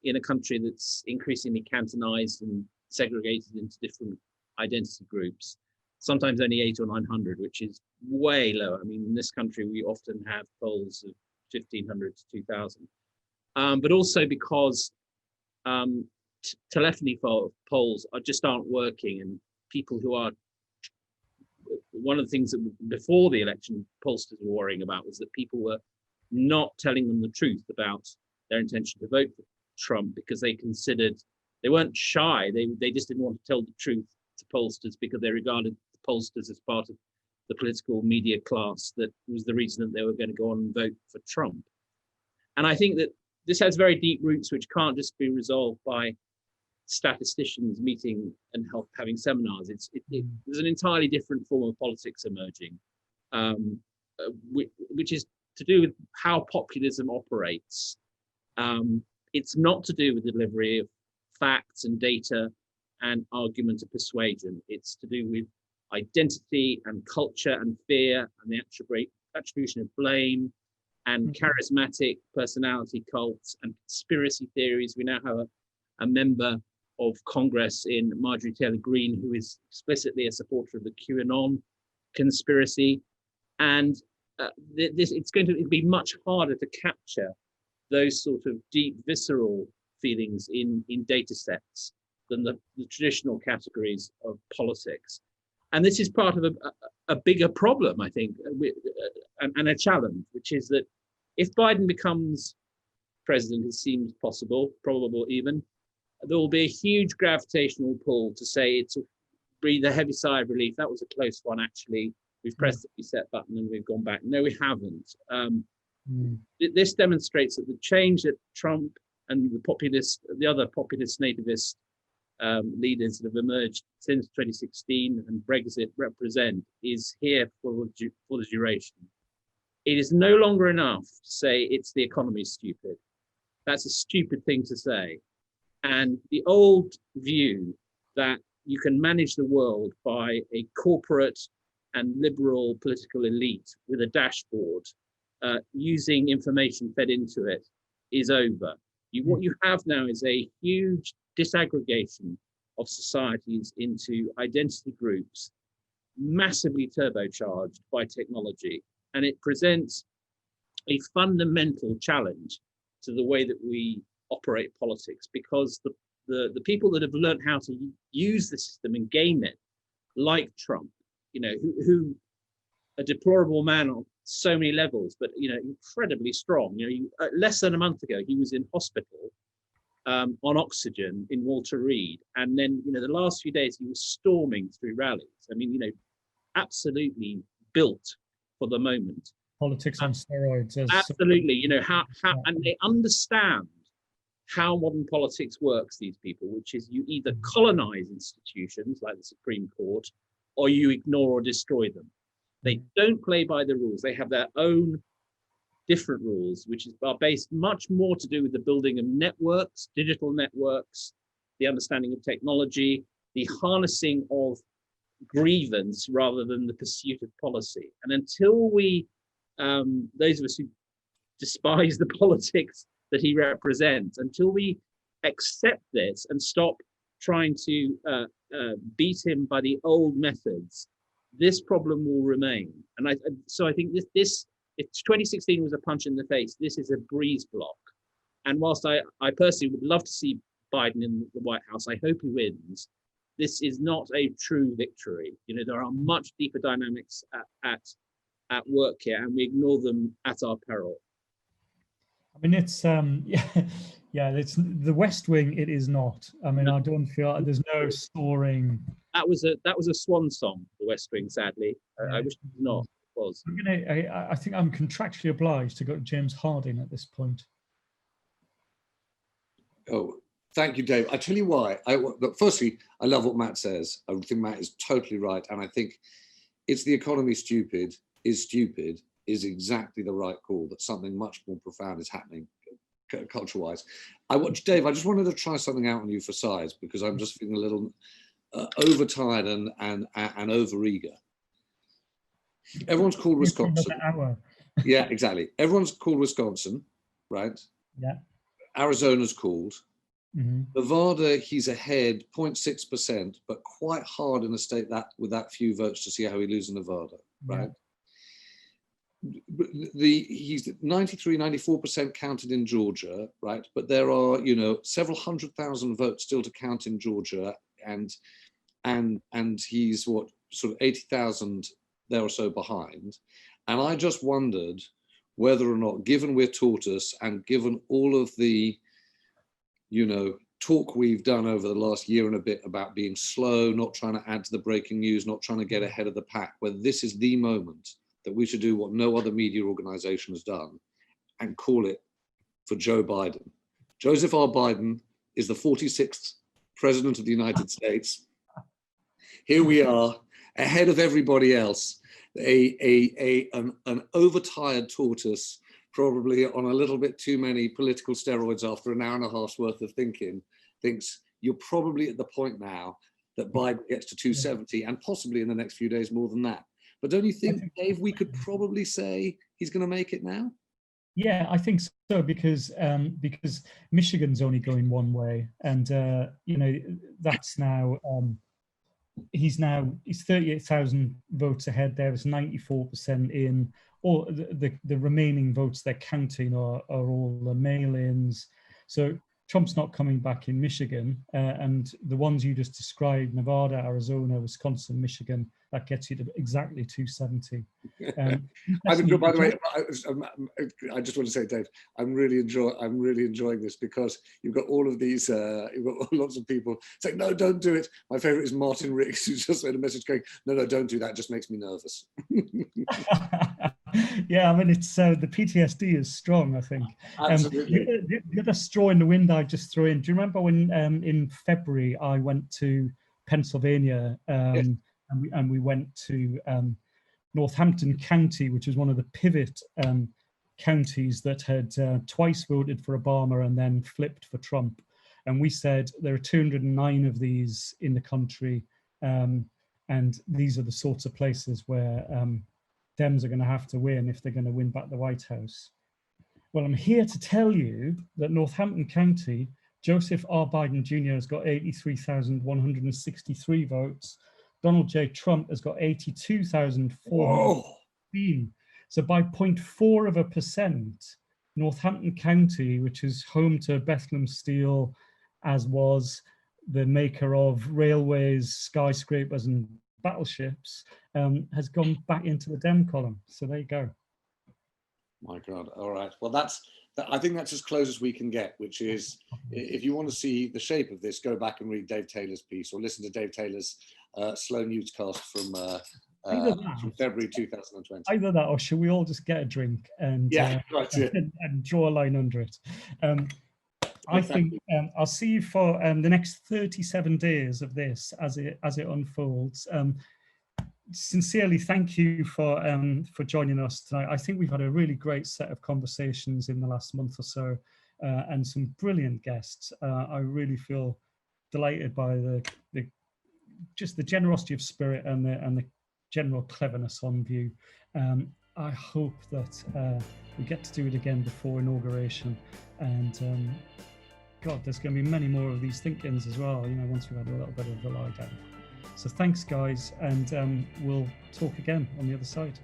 in a country that's increasingly cantonized and segregated into different identity groups. Sometimes only 800 or 900, which is way lower. I mean, in this country, we often have polls of 1,500 to 2,000. But also because telephony polls just aren't working, and people who are, one of the things that before the election pollsters were worrying about was that people were not telling them the truth about their intention to vote for Trump because they considered, they weren't shy, they just didn't want to tell the truth to pollsters because they regarded the pollsters as part of the political media class that was the reason that they were going to go on and vote for Trump. And I think that this has very deep roots which can't just be resolved by statisticians meeting and having seminars. There's an entirely different form of politics emerging, which is to do with how populism operates. It's not to do with the delivery of facts and data and argument of persuasion. It's to do with identity and culture and fear and the attribution of blame and charismatic personality cults and conspiracy theories. We now have a member of Congress in Marjorie Taylor Greene, who is explicitly a supporter of the QAnon conspiracy. And it's going to be much harder to capture those sort of deep, visceral feelings in data sets than the traditional categories of politics. And this is part of a bigger problem, I think, and a challenge, which is that if Biden becomes president, it seems possible, probable even, there will be a huge gravitational pull to say it's breathe a heavy sigh of relief. That was a close one, actually. We've pressed the reset button and we've gone back. No, we haven't. This demonstrates that the change that Trump and the other populist nativist leaders that have emerged since 2016 and Brexit represent is here for the duration. It is no longer enough to say it's the economy stupid. That's a stupid thing to say. And the old view that you can manage the world by a corporate and liberal political elite with a dashboard using information fed into it is over. What you have now is a huge disaggregation of societies into identity groups, massively turbocharged by technology. And it presents a fundamental challenge to the way that we operate politics, because the people that have learned how to use the system and game it, like Trump, who a deplorable man on so many levels, but incredibly strong. Less than a month ago, he was in hospital on oxygen in Walter Reed, and then the last few days he was storming through rallies. I mean, absolutely built for the moment. Politics on steroids. Absolutely, how and they understand how modern politics works, these people, which is you either colonize institutions like the Supreme Court or you ignore or destroy them. They don't play by the rules. They have their own different rules, which are based much more to do with the building of networks, digital networks, the understanding of technology, the harnessing of grievance rather than the pursuit of policy. And until we, those of us who despise the politics that he represents, until we accept this and stop trying to beat him by the old methods, this problem will remain. And so I think this if 2016 was a punch in the face, this is a breeze block. And whilst I personally would love to see Biden in the White House, I hope he wins. This is not a true victory. There are much deeper dynamics at work here, and we ignore them at our peril. I mean, it's it's the West Wing. It is not. I mean, I don't feel there's no soaring. that was a swan song, the West Wing. Sadly, I wish it was not. It was. I think I'm contractually obliged to go to James Harding at this point. Oh, thank you, Dave. I tell you why. Look, firstly, I love what Matt says. I think Matt is totally right, and I think it's the economy stupid is exactly the right call. That something much more profound is happening culture-wise. Dave, I just wanted to try something out on you for size because I'm just feeling a little overtired and overeager. Everyone's called Wisconsin. Yeah, exactly. Everyone's called Wisconsin, right? Yeah. Arizona's called. Mm-hmm. Nevada, he's ahead 0.6%, but quite hard in a state that with that few votes to see how he loses Nevada, right? He's 93, 94% counted in Georgia, right? But there are, several 100,000 votes still to count in Georgia, and he's what, sort of 80,000 there or so behind. And I just wondered whether or not, given we're Tortoise and given all of the, talk we've done over the last year and a bit about being slow, not trying to add to the breaking news, not trying to get ahead of the pack, whether this is the moment that we should do what no other media organization has done and call it for Joe Biden. Joseph R. Biden is the 46th president of the United States. Here we are, ahead of everybody else, an overtired tortoise, probably on a little bit too many political steroids after an hour and a half's worth of thinking, thinks you're probably at the point now that Biden gets to 270 and possibly in the next few days more than that. But don't you think, Dave, we could probably say he's going to make it now? Yeah, I think so, because Michigan's only going one way, and that's now he's 38,000 votes ahead. There is 94% in. All the remaining votes they're counting are all the mail-ins. So Trump's not coming back in Michigan, and the ones you just described, Nevada, Arizona, Wisconsin, Michigan, that gets you to exactly 270. By the way, I just want to say, Dave, I'm really enjoying this because you've got all of these, you've got lots of people saying, no, don't do it. My favorite is Martin Ricks, who just made a message going, no, don't do that. It just makes me nervous. Yeah, I mean, it's the PTSD is strong, I think. Absolutely. The other straw in the wind I just throw in. Do you remember when in February I went to Pennsylvania Yes. and we went to Northampton County, which was one of the pivot counties that had twice voted for Obama and then flipped for Trump. And we said there are 209 of these in the country, and these are the sorts of places where Dems are going to have to win if they're going to win back the White House. Well, I'm here to tell you that Northampton County, Joseph R. Biden Jr. has got 83,163 votes. Donald J. Trump has got 82,415. So by 0.4%, Northampton County, which is home to Bethlehem Steel, as was the maker of railways, skyscrapers, and battleships, has gone back into the Dem column. So there you go. My God. All right. Well, I think that's as close as we can get, which is, if you want to see the shape of this, go back and read Dave Taylor's piece or listen to Dave Taylor's slow newscast from February 2020. Either that, or should we all just get a drink and and draw a line under it? I think I'll see you for the next 37 days of this as it unfolds. Sincerely, thank you for joining us tonight. I think we've had a really great set of conversations in the last month or so, and some brilliant guests. I really feel delighted by the generosity of spirit and the general cleverness on view. I hope that we get to do it again before inauguration, and God, there's going to be many more of these think-ins as well, once we've had a little bit of the lie down. So thanks, guys, and we'll talk again on the other side.